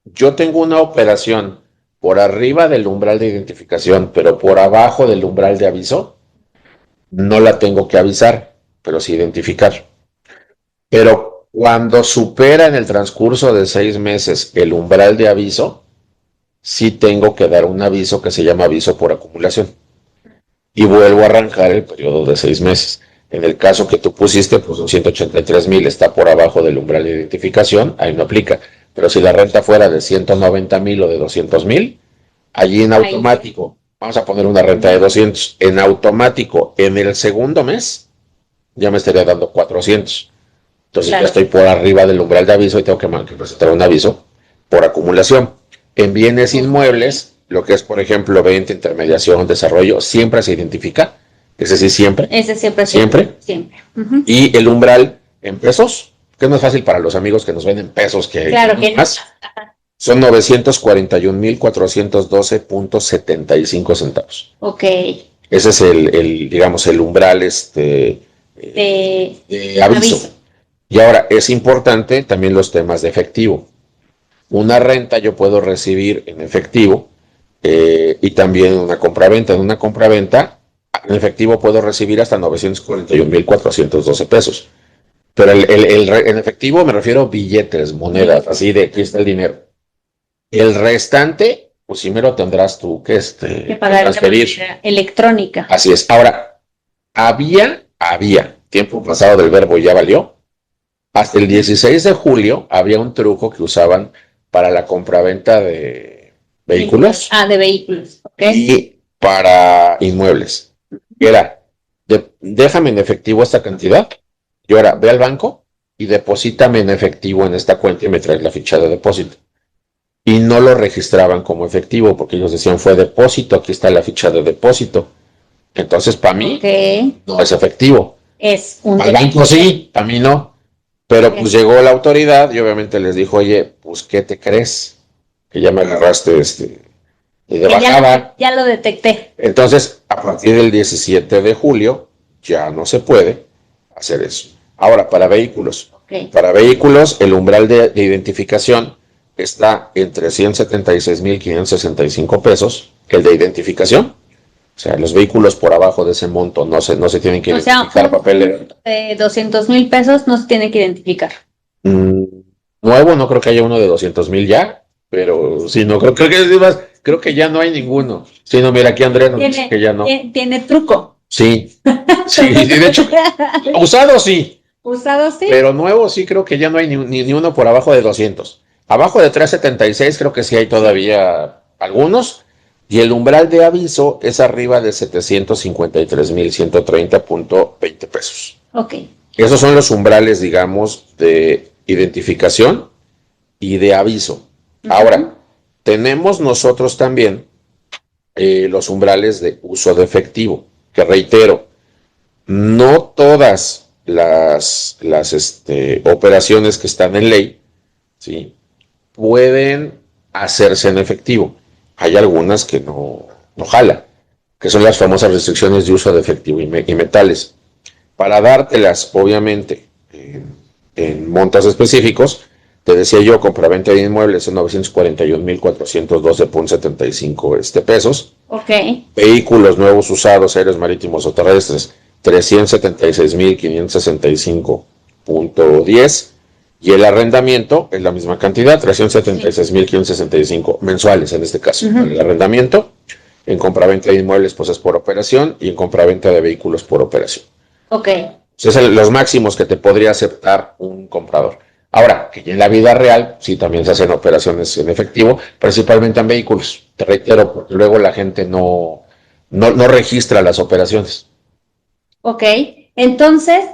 yo tengo una operación por arriba del umbral de identificación, pero por abajo del umbral de aviso, no la tengo que avisar, pero sí identificar. Pero cuando supera en el transcurso de 6 meses el umbral de aviso, sí tengo que dar un aviso que se llama aviso por acumulación. Y vuelvo a arrancar el periodo de 6 meses. En el caso que tú pusiste, pues un 183,000 está por abajo del umbral de identificación, ahí no aplica. Pero si la renta fuera de 190,000 o de 200,000, allí en automático, vamos a poner una renta de 200, en automático, en el segundo mes, ya me estaría dando 400. Entonces ya estoy por arriba del umbral de aviso y tengo que presentar un aviso por acumulación. En bienes inmuebles, lo que es, por ejemplo, venta, intermediación, desarrollo, siempre se identifica. Ese sí siempre. Ese siempre. Siempre. Y el umbral en pesos, que es más fácil para los amigos que nos ven en pesos que más, son 944.412.75 centavos. Ok. Ese es digamos, el umbral de aviso. Y ahora es importante también los temas de efectivo. Una renta yo puedo recibir en efectivo y también una compraventa. En una compraventa, en efectivo puedo recibir hasta 941,412 pesos. Pero en efectivo me refiero a billetes, monedas, así de aquí está el dinero. El restante, pues sí me lo tendrás tú que pagar transferir. de manera electrónica. Así es. Ahora, tiempo pasado del verbo ya valió. Hasta el 16 de julio había un truco que usaban para la compraventa de vehículos. De vehículos, ok. Y para inmuebles. Era, déjame en efectivo esta cantidad. Y ahora, ve al banco y deposítame en efectivo en esta cuenta y me traes la ficha de depósito. Y no lo registraban como efectivo porque ellos decían fue depósito, aquí está la ficha de depósito. Entonces, para mí, no es efectivo. Es un al banco sí, a mí no. Pero pues llegó la autoridad y obviamente les dijo, oye, pues, ¿qué te crees? Que ya me agarraste de bajada. Ya lo detecté. Entonces, a partir del 17 de julio, ya no se puede hacer eso. Ahora, para vehículos. Para vehículos, el umbral de identificación está entre 176,565 pesos, que el de identificación. O sea, los vehículos por abajo de ese monto no se tienen que identificar. Papel de 200,000 pesos no se tiene que identificar. Nuevo, no creo que haya uno de 200,000 ya, pero sí, no creo que ya no hay ninguno. Sí, no, mira, aquí Andrés nos dice que ya no. Tiene truco. Sí, de hecho, usado sí. Usado sí. Pero nuevo sí creo que ya no hay ni uno por abajo de 200. Abajo de 376 creo que sí hay todavía algunos. Y el umbral de aviso es arriba de 753,130.20 pesos. Ok. Esos son los umbrales, digamos, de identificación y de aviso. Ahora, tenemos nosotros también los umbrales de uso de efectivo, que reitero, no todas las operaciones que están en ley, ¿sí?, pueden hacerse en efectivo. Hay algunas que no jala, que son las famosas restricciones de uso de efectivo y metales. Para dártelas, obviamente, en montos específicos, te decía yo, compraventa de inmuebles en 941,412.75 pesos. Ok. Vehículos nuevos usados, aéreos, marítimos o terrestres, 376,565.10. Y el arrendamiento es la misma cantidad, 376,565 mensuales en este caso. El arrendamiento, en compraventa de inmuebles, pues es por operación, y en compraventa de vehículos por operación. Ok. Son los máximos que te podría aceptar un comprador. Ahora, que en la vida real sí también se hacen operaciones en efectivo, principalmente en vehículos. Te reitero, porque luego la gente no registra las operaciones. Ok. Entonces,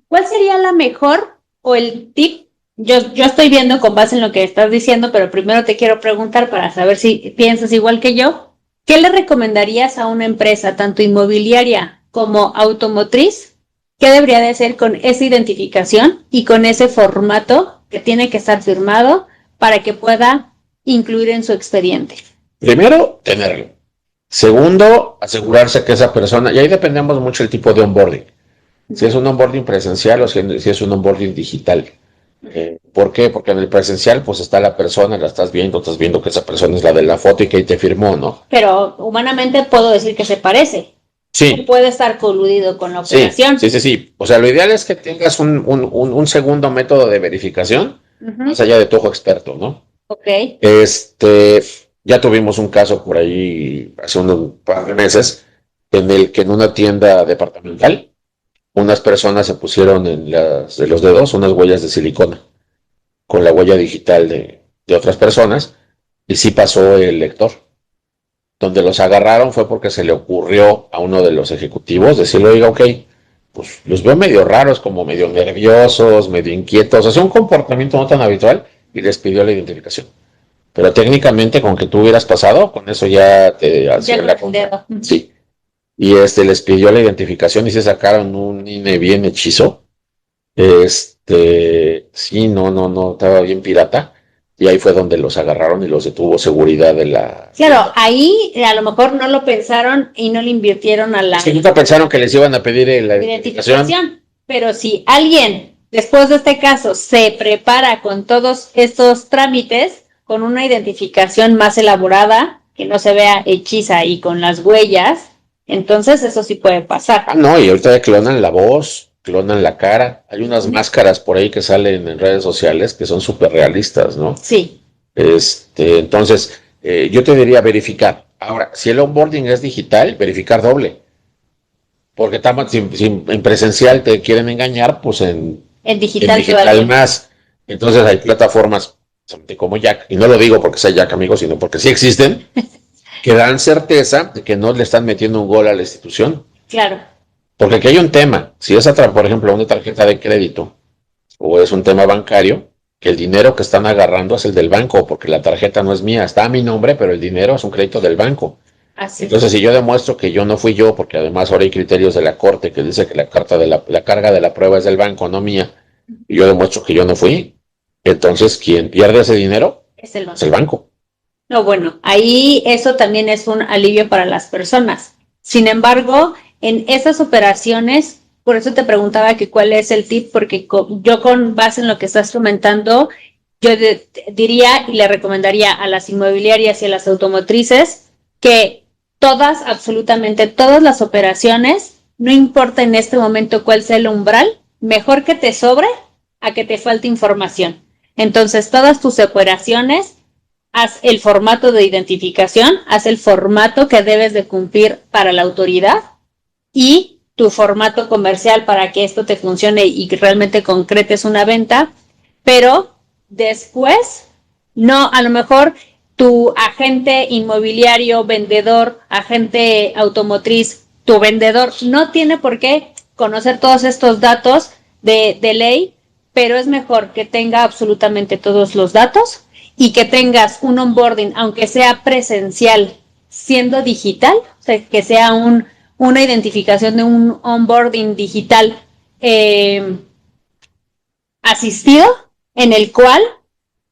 ¿cuál sería la mejor o el tip? Yo estoy viendo con base en lo que estás diciendo, pero primero te quiero preguntar para saber si piensas igual que yo. ¿Qué le recomendarías a una empresa, tanto inmobiliaria como automotriz? ¿Qué debería de hacer con esa identificación y con ese formato que tiene que estar firmado para que pueda incluir en su expediente? Primero, tenerlo. Segundo, asegurarse que esa persona, y ahí dependemos mucho del tipo de onboarding. Si es un onboarding presencial o si es un onboarding digital. ¿Por qué? Porque en el presencial pues está la persona, la estás viendo que esa persona es la de la foto y que ahí te firmó, ¿no? Pero humanamente puedo decir que se parece. Sí. Puede estar coludido con la operación. Sí. O sea, lo ideal es que tengas un segundo método de verificación, más allá de tu ojo experto, ¿no? Ok. Ya tuvimos un caso por ahí hace un par de meses en el que en una tienda departamental unas personas se pusieron de los dedos unas huellas de silicona con la huella digital de otras personas y sí pasó el lector. Donde los agarraron fue porque se le ocurrió a uno de los ejecutivos decirle, oiga, ok, pues los veo medio raros, como medio nerviosos, medio inquietos, o sea, un comportamiento no tan habitual, y les pidió la identificación. Pero técnicamente con que tú hubieras pasado, con eso ya te hacían la compra. Sí. Y les pidió la identificación y se sacaron un INE bien hechizo. Sí, no, estaba bien pirata. Y ahí fue donde los agarraron y los detuvo seguridad de la... Claro, ahí a lo mejor no lo pensaron y no le invirtieron a la... Es que nunca pensaron que les iban a pedir la identificación. Pero si alguien después de este caso se prepara con todos estos trámites, con una identificación más elaborada, que no se vea hechiza y con las huellas, entonces eso sí puede pasar. Ah, no, y ahorita clonan la voz, clonan la cara. Hay unas máscaras por ahí que salen en redes sociales que son súper realistas, ¿no? Sí. Entonces, yo te diría verificar. Ahora, si el onboarding es digital, verificar doble. Porque si en presencial te quieren engañar, pues En digital, digital más. Entonces hay plataformas como Jack, y no lo digo porque sea Jack, amigo, sino porque sí existen, que dan certeza de que no le están metiendo un gol a la institución. Claro. Porque aquí hay un tema. Si es, por ejemplo, una tarjeta de crédito o es un tema bancario, que el dinero que están agarrando es el del banco, porque la tarjeta no es mía, está a mi nombre, pero el dinero es un crédito del banco. Así. Entonces, si yo demuestro que yo no fui yo, porque además ahora hay criterios de la corte que dice que la carga de la prueba es del banco, no mía, y yo demuestro que yo no fui, entonces quien pierde ese dinero es el banco. Es el banco. No, bueno, ahí eso también es un alivio para las personas. Sin embargo, en esas operaciones, por eso te preguntaba que cuál es el tip, porque yo con base en lo que estás comentando, yo diría y le recomendaría a las inmobiliarias y a las automotrices que todas, absolutamente todas las operaciones, no importa en este momento cuál sea el umbral, mejor que te sobre a que te falte información. Entonces, todas tus operaciones, haz el formato de identificación, haz el formato que debes de cumplir para la autoridad y tu formato comercial para que esto te funcione y que realmente concretes una venta, pero después, no, a lo mejor tu agente inmobiliario, vendedor, agente automotriz, tu vendedor no tiene por qué conocer todos estos datos de ley, pero es mejor que tenga absolutamente todos los datos y que tengas un onboarding, aunque sea presencial, siendo digital, o sea, que sea una identificación de un onboarding digital asistido, en el cual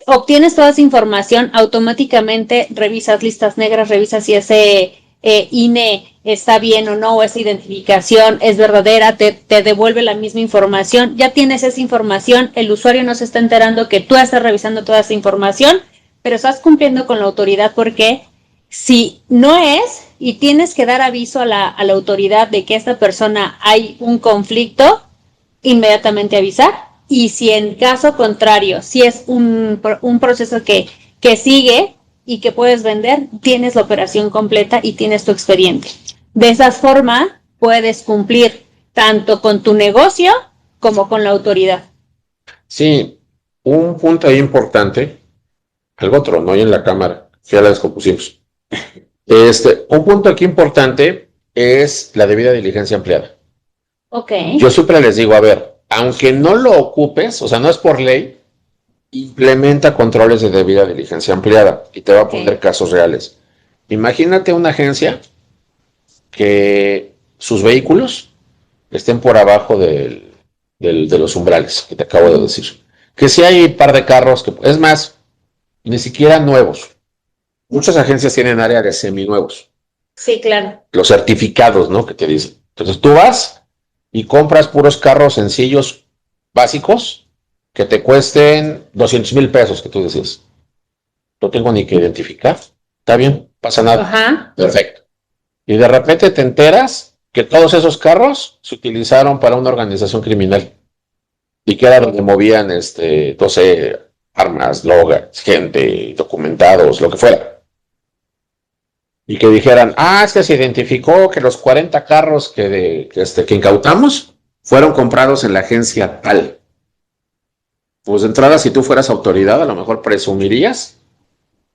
obtienes toda esa información, automáticamente revisas listas negras, revisas si ese INE está bien o no, o esa identificación es verdadera, te devuelve la misma información, ya tienes esa información, el usuario no se está enterando que tú estás revisando toda esa información, pero estás cumpliendo con la autoridad porque si no es y tienes que dar aviso a la autoridad de que esta persona hay un conflicto, inmediatamente avisar. Y si en caso contrario, si es un proceso que sigue y que puedes vender, tienes la operación completa y tienes tu expediente. De esa forma puedes cumplir tanto con tu negocio como con la autoridad. Sí, un punto ahí importante, algo tronó ahí en la cámara, ya la descompusimos. Un punto aquí importante es la debida diligencia empleada. Ok. Yo siempre les digo, a ver, aunque no lo ocupes, o sea, no es por ley, implementa controles de debida diligencia empleada y te va a poner casos reales. Imagínate una agencia que sus vehículos estén por abajo de los umbrales que te acabo de decir. Que si hay un par de carros, es más, ni siquiera nuevos. Muchas agencias tienen área de seminuevos. Sí, claro. Los certificados, ¿no? Que te dicen. Entonces tú vas y compras puros carros sencillos, básicos, que te cuesten 200,000 pesos, que tú decías. No tengo ni que identificar. Está bien, pasa nada. Ajá. Perfecto. Y de repente te enteras que todos esos carros se utilizaron para una organización criminal. Y que era donde movían, no sé, armas, drogas, gente, documentados, lo que fuera. Y que dijeran, es que se identificó que los 40 carros que incautamos fueron comprados en la agencia tal. Pues de entrada, si tú fueras autoridad, a lo mejor presumirías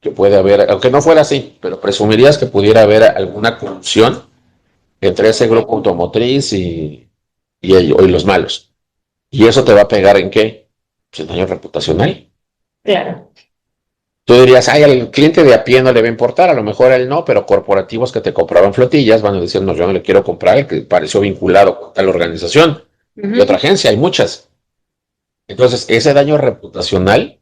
que puede haber, aunque no fuera así, pero presumirías que pudiera haber alguna corrupción entre ese grupo automotriz y los malos. ¿Y eso te va a pegar en qué? Pues en daño reputacional. Claro. Tú dirías, al cliente de a pie no le va a importar, a lo mejor a él no, pero corporativos que te compraban flotillas van a decir, no, yo no le quiero comprar, el que pareció vinculado con tal organización. Y otra agencia, hay muchas. Entonces, ese daño reputacional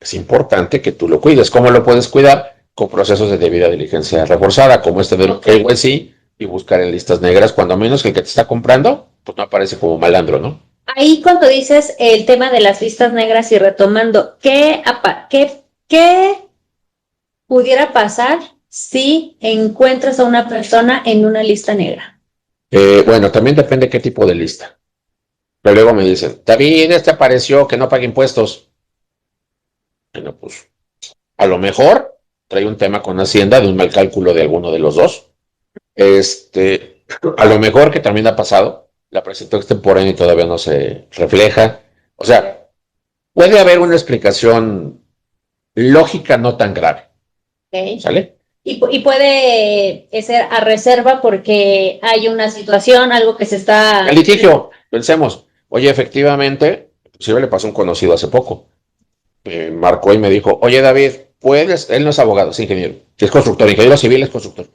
es importante que tú lo cuides. ¿Cómo lo puedes cuidar? Con procesos de debida diligencia reforzada, como este de KYC, y buscar en listas negras, cuando menos que el que te está comprando, pues no aparece como malandro, ¿no? ahí cuando dices el tema de las listas negras y retomando, ¿qué pudiera pasar si encuentras a una persona en una lista negra? Bueno, también depende qué tipo de lista. Pero luego me dicen, David, este apareció que no paga impuestos. Bueno, pues a lo mejor trae un tema con Hacienda de un mal cálculo de alguno de los dos. A lo mejor que también ha pasado, la presentó extemporánea y todavía no se refleja. O sea, puede haber una explicación lógica no tan grave. Okay. ¿Sale? Y puede ser a reserva porque hay una situación, algo que se está... El litigio, pensemos, oye, efectivamente, inclusive le pasó a un conocido hace poco. Me marcó y me dijo, oye David, puedes, él no es abogado, es ingeniero, es constructor, ingeniero civil es constructor.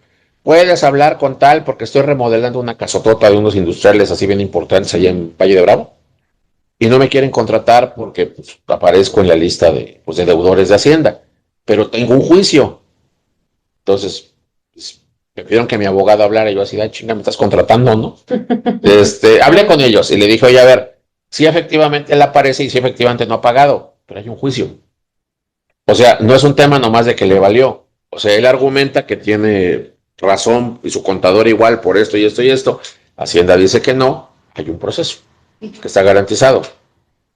Puedes hablar con tal porque estoy remodelando una casotota de unos industriales así bien importantes allá en Valle de Bravo y no me quieren contratar porque pues, aparezco en la lista de deudores de Hacienda, pero tengo un juicio. Entonces, pues, me pidieron que mi abogado hablara y yo así, ay, chinga, me estás contratando, ¿no? Hablé con ellos y le dije, oye, a ver, si efectivamente él aparece y si efectivamente no ha pagado, pero hay un juicio. O sea, no es un tema nomás de que le valió. O sea, él argumenta que tiene razón y su contador igual por esto y esto y esto. Hacienda dice que no, hay un proceso que está garantizado.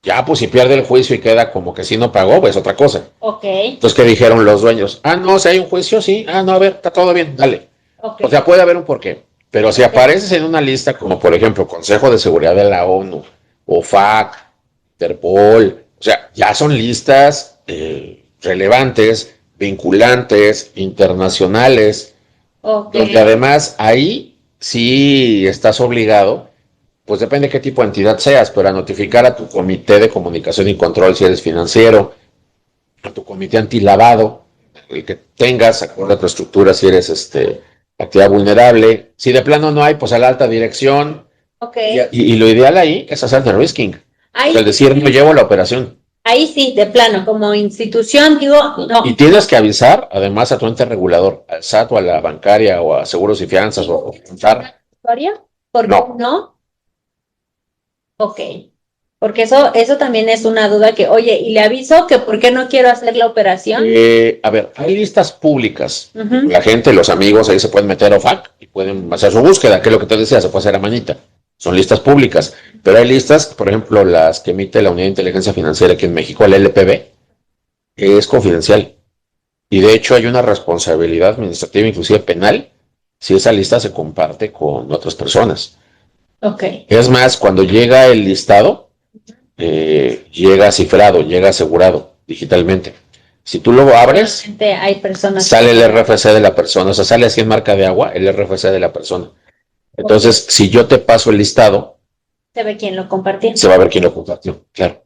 Ya, pues si pierde el juicio y queda como que sí no pagó, pues otra cosa. Ok. Entonces, ¿qué dijeron los dueños? Ah, no, si hay un juicio, sí. Ah, no, a ver, está todo bien, dale. Okay. O sea, puede haber un porqué. Pero si apareces en una lista como, por ejemplo, Consejo de Seguridad de la ONU, OFAC, Interpol, o sea, ya son listas relevantes, vinculantes, internacionales, donde además ahí sí estás obligado, pues depende de qué tipo de entidad seas, pero a notificar a tu comité de comunicación y control si eres financiero, a tu comité antilavado, el que tengas, acorde a tu estructura si eres actividad vulnerable. Si de plano no hay, pues a la alta dirección. Okay. Y lo ideal ahí es hacer de risking. O sea, decir, no llevo la operación. Ahí sí, de plano, como institución, digo, no. Y tienes que avisar, además, a tu ente regulador, al SAT o a la bancaria o a seguros y fianzas o contar. ¿Por qué no? Ok. Porque eso también es una duda que, oye, y le aviso que por qué no quiero hacer la operación. A ver, hay listas públicas. La gente, los amigos, ahí se pueden meter a OFAC y pueden hacer su búsqueda, que es lo que te decía, se puede hacer a manita. Son listas públicas. Pero hay listas, por ejemplo, las que emite la Unidad de Inteligencia Financiera aquí en México, el LPB, que es confidencial. Y de hecho hay una responsabilidad administrativa, inclusive penal, si esa lista se comparte con otras personas. Okay. Es más, cuando llega el listado, llega cifrado, llega asegurado digitalmente. Si tú lo abres, hay personas sale el RFC de la persona, o sea, sale así en marca de agua el RFC de la persona. Entonces, si yo te paso el listado, se ve quién lo compartió. Se va a ver quién lo compartió, claro.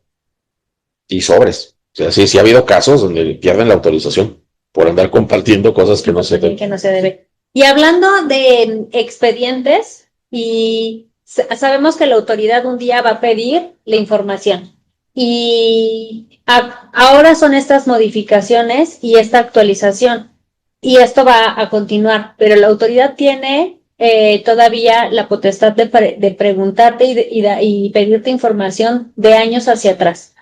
Y sobres. O sea, sí ha habido casos donde pierden la autorización por andar compartiendo cosas que no se deben. Que no se debe. Y hablando de expedientes, y sabemos que la autoridad un día va a pedir la información. Y ahora son estas modificaciones y esta actualización. Y esto va a continuar, pero la autoridad tiene todavía la potestad de preguntarte y pedirte información de años hacia atrás.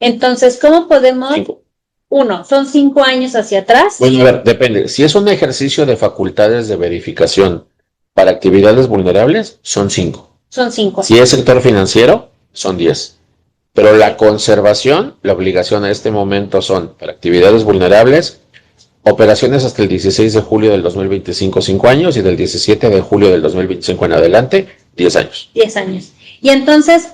Entonces, ¿cómo podemos...? 5. Son 5 años hacia atrás. Bueno, a ver, depende. Si es un ejercicio de facultades de verificación para actividades vulnerables, son 5. Son 5. Si es sector financiero, son 10. Pero la conservación, la obligación a este momento son para actividades vulnerables, operaciones hasta el 16 de julio del 2025, 5 años, y del 17 de julio del 2025 en adelante, 10 años. 10 años. Y entonces,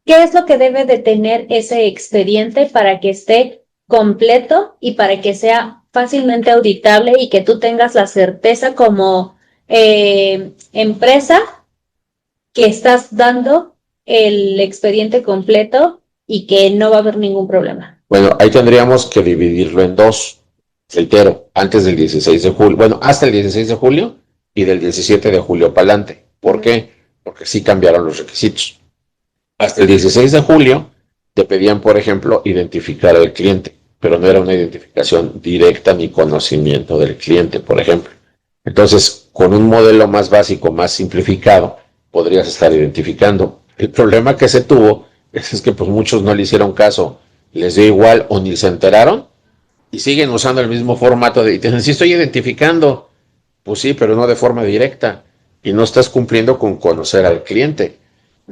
¿qué es lo que debe de tener ese expediente para que esté completo y para que sea fácilmente auditable y que tú tengas la certeza como empresa que estás dando el expediente completo y que no va a haber ningún problema? Bueno, ahí tendríamos que dividirlo en dos. Reitero, antes del 16 de julio, bueno, hasta el 16 de julio y del 17 de julio para adelante. ¿Por qué? Porque sí cambiaron los requisitos. Hasta el 16 de julio te pedían, por ejemplo, identificar al cliente, pero no era una identificación directa ni conocimiento del cliente, por ejemplo. Entonces, con un modelo más básico, más simplificado, podrías estar identificando El problema que se tuvo es que pues muchos no le hicieron caso, les dio igual o ni se enteraron y siguen usando el mismo formato y te dicen, sí estoy identificando, pues sí, pero no de forma directa y no estás cumpliendo con conocer al cliente.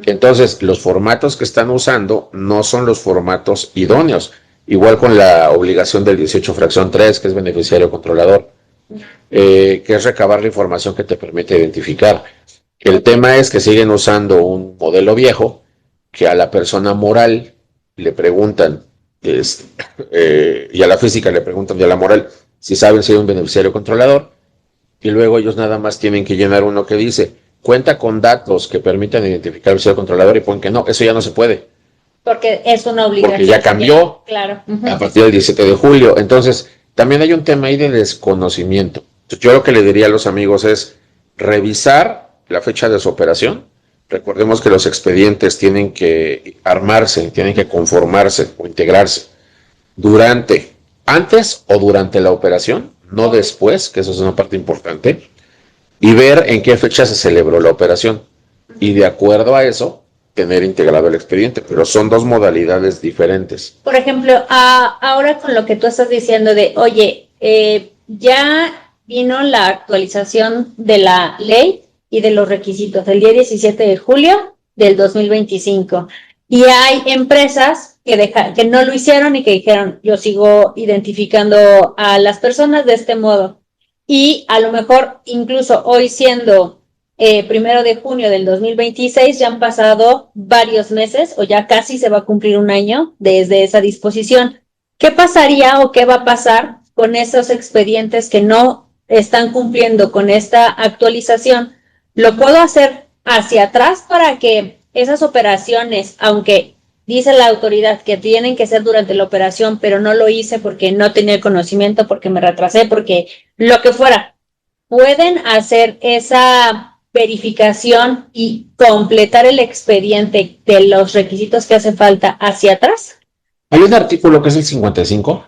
Entonces, los formatos que están usando no son los formatos idóneos. Igual con la obligación del 18 fracción 3, que es beneficiario controlador, que es recabar la información que te permite identificar. El tema es que siguen usando un modelo viejo que a la persona moral le preguntan, y a la física le preguntan, y a la moral, si saben si hay un beneficiario controlador, y luego ellos nada más tienen que llenar uno que dice, cuenta con datos que permitan identificar al beneficiario controlador y ponen que no, eso ya no se puede. Porque es una obligación. Porque ya cambió claro. A partir del 17 de julio. Entonces, también hay un tema ahí de desconocimiento. Entonces, yo lo que le diría a los amigos es revisar la fecha de su operación. Recordemos que los expedientes tienen que armarse, tienen que conformarse o integrarse antes o durante la operación, no después, que eso es una parte importante, y ver en qué fecha se celebró la operación. Y de acuerdo a eso, tener integrado el expediente, pero son dos modalidades diferentes. Por ejemplo, ahora con lo que tú estás diciendo de, oye, ya vino la actualización de la ley y de los requisitos el día 17 de julio del 2025. Y hay empresas que no lo hicieron y que dijeron, yo sigo identificando a las personas de este modo. Y a lo mejor, incluso hoy siendo 1 de junio del 2026, ya han pasado varios meses o ya casi se va a cumplir un año desde esa disposición. ¿Qué pasaría o qué va a pasar con esos expedientes que no están cumpliendo con esta actualización? ¿Lo puedo hacer hacia atrás para que esas operaciones, aunque dice la autoridad que tienen que ser durante la operación, pero no lo hice porque no tenía el conocimiento, porque me retrasé, porque lo que fuera, pueden hacer esa verificación y completar el expediente de los requisitos que hace falta hacia atrás? Hay un artículo que es el 55,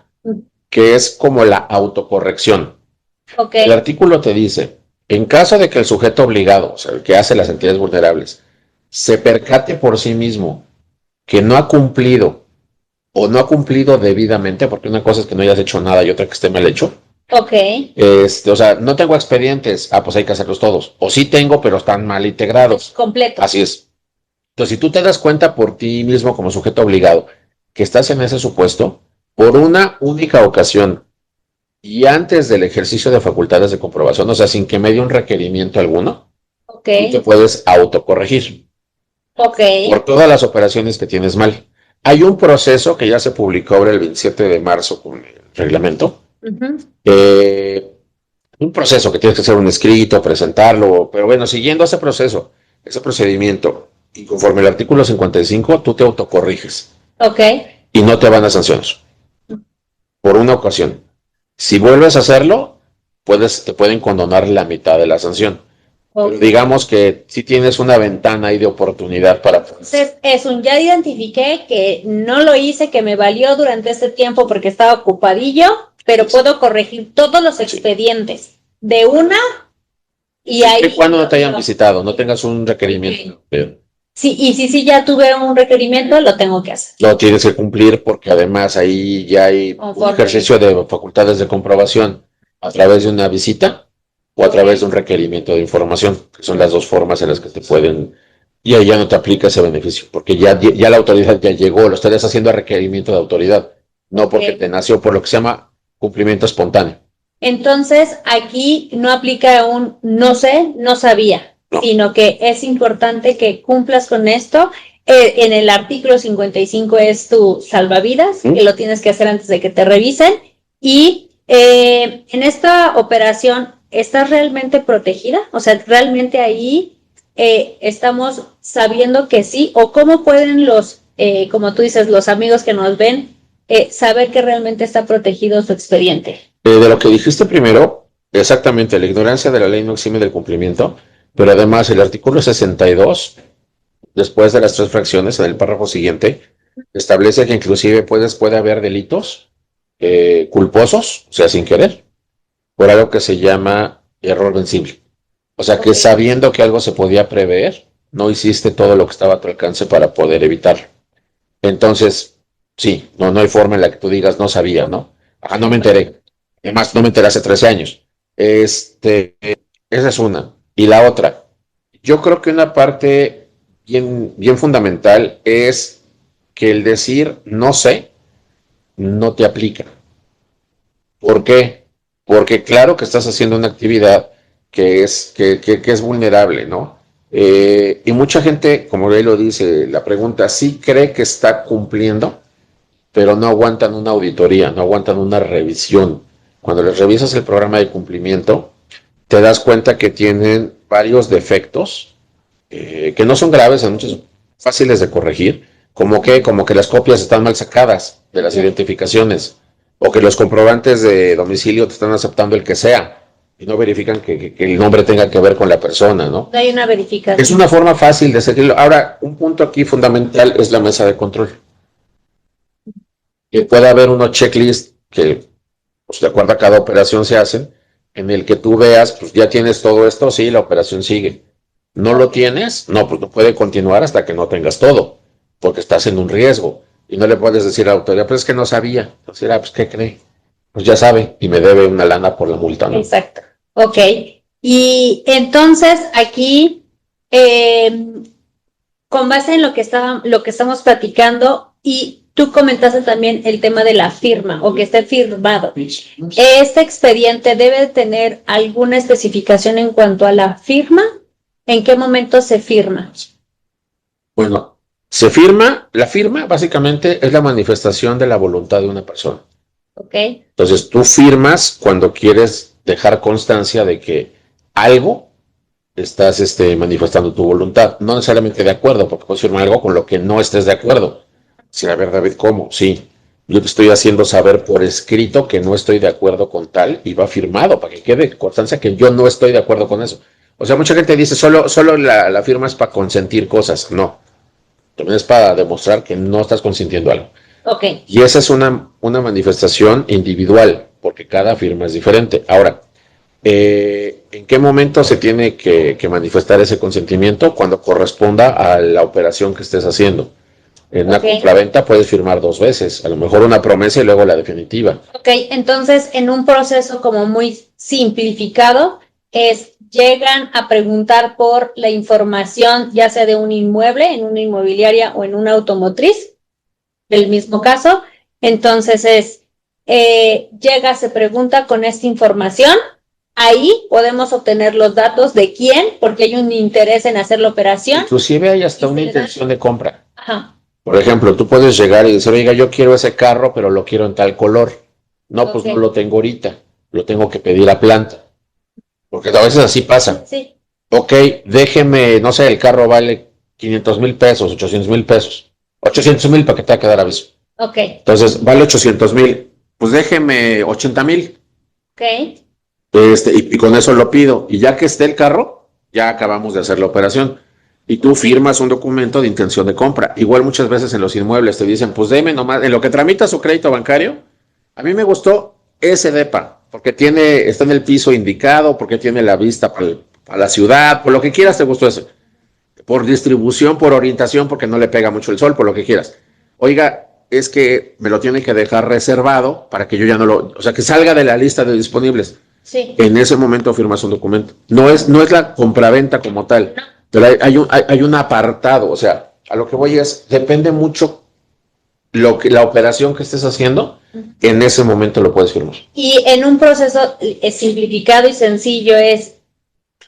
que es como la autocorrección. Okay. El artículo te dice, en caso de que el sujeto obligado, o sea, el que hace las entidades vulnerables, se percate por sí mismo que no ha cumplido o no ha cumplido debidamente, porque una cosa es que no hayas hecho nada y otra que esté mal hecho. Ok. O sea, no tengo expedientes, pues hay que hacerlos todos. O sí tengo, pero están mal integrados. Completo. Así es. Entonces, si tú te das cuenta por ti mismo como sujeto obligado que estás en ese supuesto, por una única ocasión y antes del ejercicio de facultades de comprobación, o sea, sin que me dé un requerimiento alguno, okay, tú te puedes autocorregir. Okay. Por todas las operaciones que tienes mal. Hay un proceso que ya se publicó ahora el 27 de marzo con el reglamento. Un proceso que tienes que hacer un escrito, presentarlo, pero bueno, siguiendo ese proceso, ese procedimiento, y conforme el artículo 55, tú te autocorriges. Ok. Y no te van a sancionar. Por una ocasión. Si vuelves a hacerlo, te pueden condonar la mitad de la sanción. Okay. Pero digamos que si tienes una ventana ahí de oportunidad para... Entonces, ya identifiqué que no lo hice, que me valió durante este tiempo porque estaba ocupadillo, pero puedo corregir todos los expedientes de una y ahí... Siempre y cuando no te hayan visitado, no tengas un requerimiento. Okay. Sí, y si ya tuve un requerimiento, lo tengo que hacer. Lo tienes que cumplir porque además ahí ya hay un ejercicio de facultades de comprobación a través de una visita o a través de un requerimiento de información, que son las dos formas en las que te pueden... Y ahí ya no te aplica ese beneficio, porque ya la autoridad ya llegó, lo estás haciendo a requerimiento de autoridad, no porque te nació por lo que se llama cumplimiento espontáneo. Entonces, aquí no aplica un no sé, no sabía. No. Sino que es importante que cumplas con esto. En el artículo 55 es tu salvavidas, que lo tienes que hacer antes de que te revisen. Y en esta operación, ¿estás realmente protegida? O sea, ¿realmente ahí estamos sabiendo que sí? ¿O cómo pueden como tú dices, los amigos que nos ven, saber que realmente está protegido su expediente? De lo que dijiste primero, exactamente, la ignorancia de la ley no exime del cumplimiento. Pero además el artículo 62, después de las 3 fracciones, en el párrafo siguiente, establece que inclusive puede haber delitos culposos, o sea, sin querer, por algo que se llama error vencible. O sea, que sabiendo que algo se podía prever, no hiciste todo lo que estaba a tu alcance para poder evitarlo. Entonces, sí, no hay forma en la que tú digas, no sabía, ¿no? Ah, no me enteré. Además, no me enteré hace 13 años. Esa es una. Y la otra, yo creo que una parte bien fundamental es que el decir no sé no te aplica. ¿Por qué? Porque claro que estás haciendo una actividad que es vulnerable, ¿no? Y mucha gente, como él lo dice, la pregunta, sí cree que está cumpliendo, pero no aguantan una auditoría, no aguantan una revisión. Cuando les revisas el programa de cumplimiento, te das cuenta que tienen varios defectos que no son graves, en muchos fáciles de corregir, como que las copias están mal sacadas de las identificaciones, o que los comprobantes de domicilio te están aceptando el que sea, y no verifican que el nombre tenga que ver con la persona, ¿no? No hay una verificación. Es una forma fácil de seguirlo. Ahora, un punto aquí fundamental es la mesa de control. Que pueda haber unos checklists que, pues, de acuerdo a cada operación se hacen, en el que tú veas, pues ya tienes todo esto, sí, la operación sigue. ¿No lo tienes? No, pues no puede continuar hasta que no tengas todo, porque estás en un riesgo. Y no le puedes decir a la autoridad, pues es que no sabía. Entonces, pues, ¿qué cree? Pues ya sabe y me debe una lana por la multa, ¿no? Exacto. Ok. Y entonces aquí, con base en lo que estamos platicando, y tú comentaste también el tema de la firma o que esté firmado. ¿Este expediente debe tener alguna especificación en cuanto a la firma? ¿En qué momento se firma? Bueno, se firma, la firma básicamente es la manifestación de la voluntad de una persona. Ok. Entonces tú firmas cuando quieres dejar constancia de que algo estás manifestando tu voluntad, no necesariamente de acuerdo, porque puedes firmar algo con lo que no estés de acuerdo. Sí, a ver, David, ¿cómo? Sí, yo te estoy haciendo saber por escrito que no estoy de acuerdo con tal y va firmado para que quede constancia que yo no estoy de acuerdo con eso. O sea, mucha gente dice, solo la firma es para consentir cosas. No, también es para demostrar que no estás consintiendo algo. Ok. Y esa es una manifestación individual, porque cada firma es diferente. Ahora, ¿en qué momento se tiene que manifestar ese consentimiento? Cuando corresponda a la operación que estés haciendo. En una compraventa puedes firmar 2 veces, a lo mejor una promesa y luego la definitiva. Ok, entonces en un proceso como muy simplificado, llegan a preguntar por la información, ya sea de un inmueble, en una inmobiliaria o en una automotriz, del mismo caso. Entonces llega, se pregunta con esta información. Ahí podemos obtener los datos de quién, porque hay un interés en hacer la operación. Inclusive hay hasta una intención de compra. Ajá. Por ejemplo, tú puedes llegar y decir, oiga, yo quiero ese carro, pero lo quiero en tal color. No, pues no lo tengo ahorita, lo tengo que pedir a planta. Porque a veces así pasa. Sí. Ok, déjeme, no sé, el carro vale 500,000 pesos, 800,000 pesos. 800,000 para que te va a quedar aviso. Ok. Entonces, vale 800,000. Pues déjeme 80,000. Ok. Y con eso lo pido. Y ya que esté el carro, ya acabamos de hacer la operación. Y tú firmas un documento de intención de compra. Igual muchas veces en los inmuebles te dicen, pues deme nomás, en lo que tramita su crédito bancario, a mí me gustó ese DEPA, porque está en el piso indicado, porque tiene la vista para la ciudad, por lo que quieras te gustó ese. Por distribución, por orientación, porque no le pega mucho el sol, por lo que quieras. Oiga, es que me lo tiene que dejar reservado para que yo ya no o sea, que salga de la lista de disponibles. Sí. En ese momento firmas un documento. No es la compraventa como tal, no. Pero hay un apartado, o sea, a lo que voy es, depende mucho la operación que estés haciendo, en ese momento lo puedes firmar. Y en un proceso simplificado y sencillo es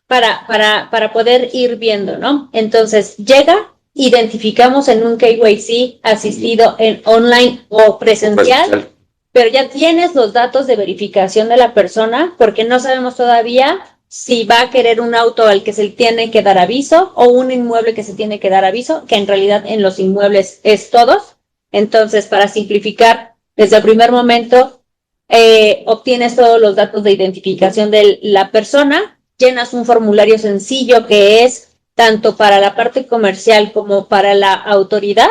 para poder ir viendo, ¿no? Entonces, llega, identificamos en un KYC asistido en online o presencial. Pero ya tienes los datos de verificación de la persona, porque no sabemos todavía si va a querer un auto al que se tiene que dar aviso o un inmueble que se tiene que dar aviso, que en realidad en los inmuebles es todos. Entonces, para simplificar, desde el primer momento, obtienes todos los datos de identificación de la persona, llenas un formulario sencillo que es tanto para la parte comercial como para la autoridad.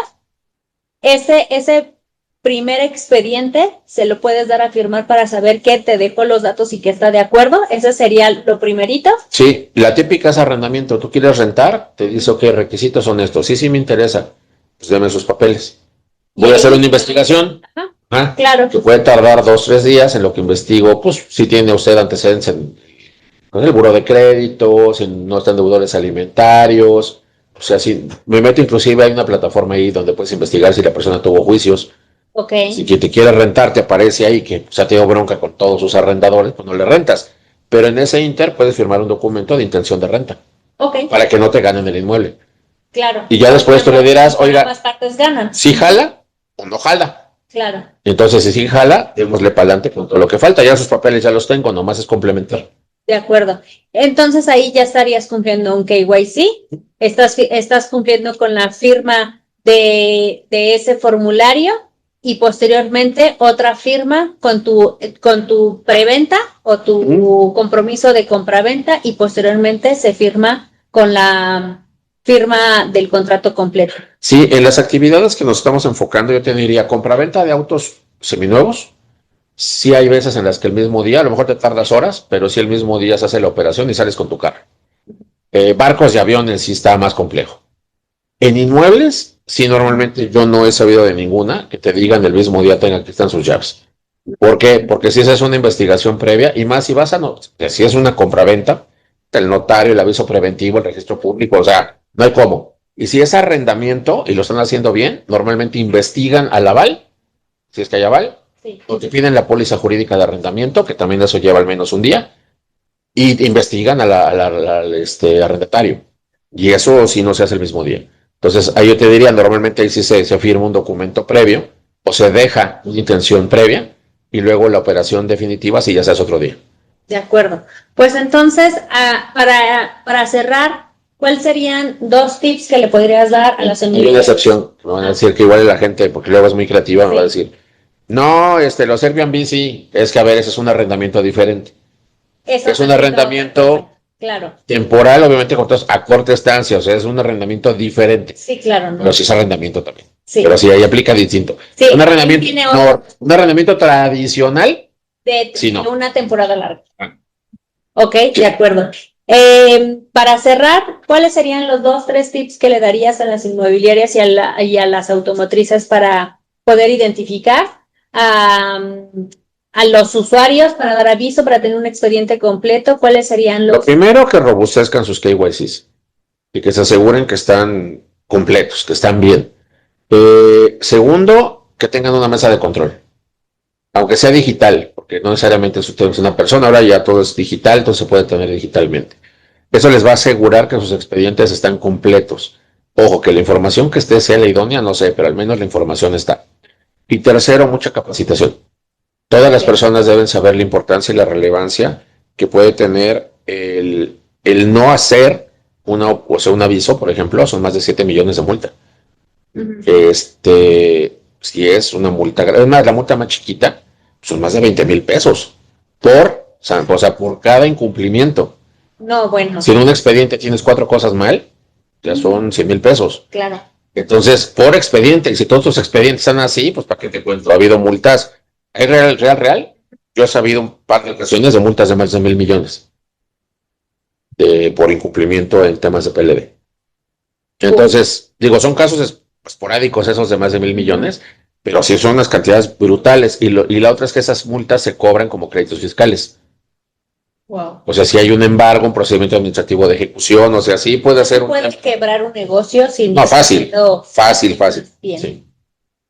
Ese primer expediente se lo puedes dar a firmar para saber que te dejó los datos y que está de acuerdo. Ese sería lo primerito. Sí, la típica es arrendamiento. Tú quieres rentar, te dice, ok, requisitos son estos. Sí, sí me interesa. Pues deme sus papeles. Voy a hacer una investigación. Claro. Que puede tardar 2-3 días en lo que investigo, pues si tiene usted antecedentes con el buró de crédito, si no están deudores alimentarios, o sea, si me meto inclusive hay una plataforma ahí donde puedes investigar si la persona tuvo juicios. Ok. Si quien te quiere rentar te aparece ahí que se ha tenido bronca con todos sus arrendadores, pues no le rentas. Pero en ese inter puedes firmar un documento de intención de renta. Ok. Para que no te ganen el inmueble. Claro. Y ya después tú le dirás, oiga, ambas partes ganan. ¿sí jala o no jala? Claro. Entonces, si sí jala, démosle para adelante con todo lo que falta. Ya sus papeles ya los tengo, nomás es complementar. De acuerdo. Entonces ahí ya estarías cumpliendo un KYC, estás cumpliendo con la firma de ese formulario y posteriormente otra firma con tu preventa o tu compromiso de compraventa y posteriormente se firma con la firma del contrato completo. Sí, en las actividades que nos estamos enfocando, yo te diría compraventa de autos seminuevos. Sí hay veces en las que el mismo día, a lo mejor te tardas horas, pero sí el mismo día se hace la operación y sales con tu carro. Barcos y aviones sí está más complejo. En inmuebles, sí normalmente yo no he sabido de ninguna que te digan el mismo día tengan que están sus llaves. ¿Por qué? Porque si esa es una investigación previa y más si vas a, si es una compraventa, el notario, el aviso preventivo, el registro público, o sea, no hay cómo. Y si es arrendamiento y lo están haciendo bien, normalmente investigan al aval, si es que hay aval, sí, o te piden la póliza jurídica de arrendamiento, que también eso lleva al menos un día, y investigan al arrendatario. Y eso sí no se hace el mismo día. Entonces, ahí yo te diría, normalmente ahí sí se firma un documento previo, o se deja una intención previa, y luego la operación definitiva si ya se hace otro día. De acuerdo. Pues entonces, para cerrar, ¿cuáles serían 2 tips que le podrías dar a las Hay una excepción, me van a decir que igual la gente, porque luego es muy creativa, me va a decir, no, los Airbnb sí, es que a ver, ese es un arrendamiento diferente. Es un arrendamiento claro, temporal, obviamente a corta estancia, o sea, es un arrendamiento diferente. Sí, claro. No. Pero sí es arrendamiento también. Sí. Pero sí, ahí aplica distinto. Sí, un arrendamiento tradicional. De una temporada larga. Ok, sí. De acuerdo. Para cerrar, ¿cuáles serían los 2-3 tips que le darías a las inmobiliarias y a las automotrices para poder identificar a los usuarios, para dar aviso, para tener un expediente completo? ¿Cuáles serían los...? Lo primero, que robustezcan sus KYCs y que se aseguren que están completos, que están bien. Segundo, que tengan una mesa de control, aunque sea digital, porque no necesariamente usted es una persona, ahora ya todo es digital, todo se puede tener digitalmente. Eso les va a asegurar que sus expedientes están completos. Ojo, que la información que esté sea la idónea, no sé, pero al menos la información está. Y tercero, mucha capacitación. Todas las personas deben saber la importancia y la relevancia que puede tener el no hacer un aviso, por ejemplo, son más de 7 millones de multa. Si es una multa, además la multa más chiquita, son más de 20,000 pesos por cada incumplimiento. No, bueno. Si en un expediente tienes 4 cosas mal, ya son 100,000 pesos. Claro. Entonces, por expediente, y si todos tus expedientes están así, pues ¿para qué te cuento? Ha habido multas. ¿Es real? Yo he sabido un par de ocasiones de multas de más de 1,000 millones por incumplimiento en temas de PLD. Entonces, son casos esporádicos esos de más de 1,000 millones, pero sí son unas cantidades brutales. Y la otra es que esas multas se cobran como créditos fiscales. Wow. O sea, si hay un embargo, un procedimiento administrativo de ejecución, o sea, sí puede hacer puede quebrar un negocio sin... No, fácil. Bien. Sí.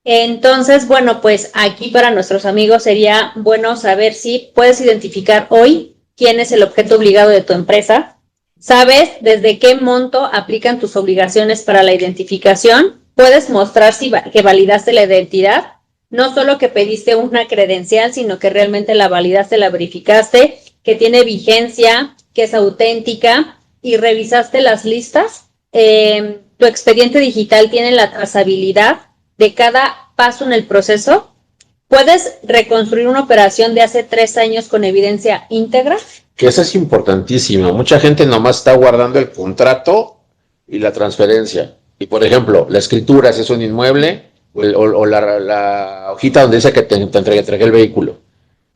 Entonces, bueno, pues aquí para nuestros amigos sería bueno saber si puedes identificar hoy quién es el objeto obligado de tu empresa. ¿Sabes desde qué monto aplican tus obligaciones para la identificación? Puedes mostrar que validaste la identidad, no solo que pediste una credencial, sino que realmente la validaste, la verificaste, que tiene vigencia, que es auténtica y revisaste las listas. Tu expediente digital tiene la trazabilidad de cada paso en el proceso. ¿Puedes reconstruir una operación de hace 3 años con evidencia íntegra? Que eso es importantísimo. Mucha gente nomás está guardando el contrato y la transferencia. Y por ejemplo, la escritura, si es un inmueble, o la hojita donde dice que te entregué el vehículo.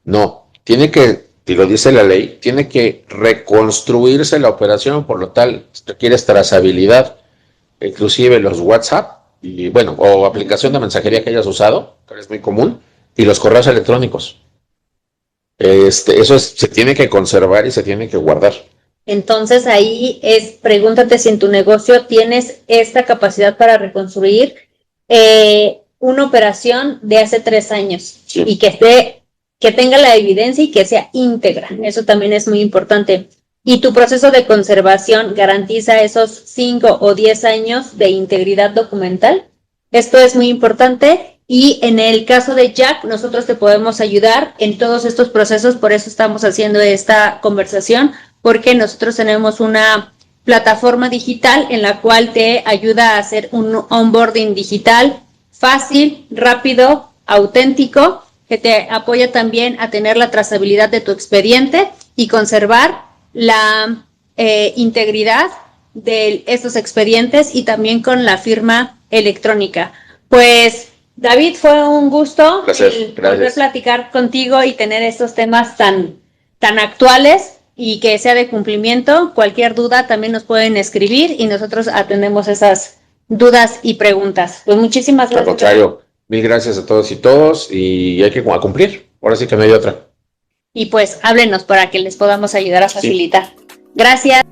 No, tiene que, y lo dice la ley, tiene que reconstruirse la operación, por lo tal requieres trazabilidad, inclusive los WhatsApp, y bueno, o aplicación de mensajería que hayas usado, que es muy común, y los correos electrónicos. Eso se tiene que conservar y se tiene que guardar. Entonces ahí pregúntate si en tu negocio tienes esta capacidad para reconstruir una operación de hace 3 años, sí, y que tenga la evidencia y que sea íntegra. Eso también es muy importante. Y tu proceso de conservación garantiza esos 5 o 10 años de integridad documental. Esto es muy importante. Y en el caso de Jack, nosotros te podemos ayudar en todos estos procesos, por eso estamos haciendo esta conversación, porque nosotros tenemos una plataforma digital en la cual te ayuda a hacer un onboarding digital fácil, rápido, auténtico, que te apoya también a tener la trazabilidad de tu expediente y conservar la integridad de estos expedientes y también con la firma electrónica. Pues David, fue un gusto poder platicar contigo y tener estos temas tan actuales y que sea de cumplimiento. Cualquier duda también nos pueden escribir y nosotros atendemos esas dudas y preguntas. Pues muchísimas gracias. Al contrario, mil gracias a todos y hay que cumplir. Ahora sí que no hay otra. Y pues háblenos para que les podamos ayudar a facilitar. Sí. Gracias.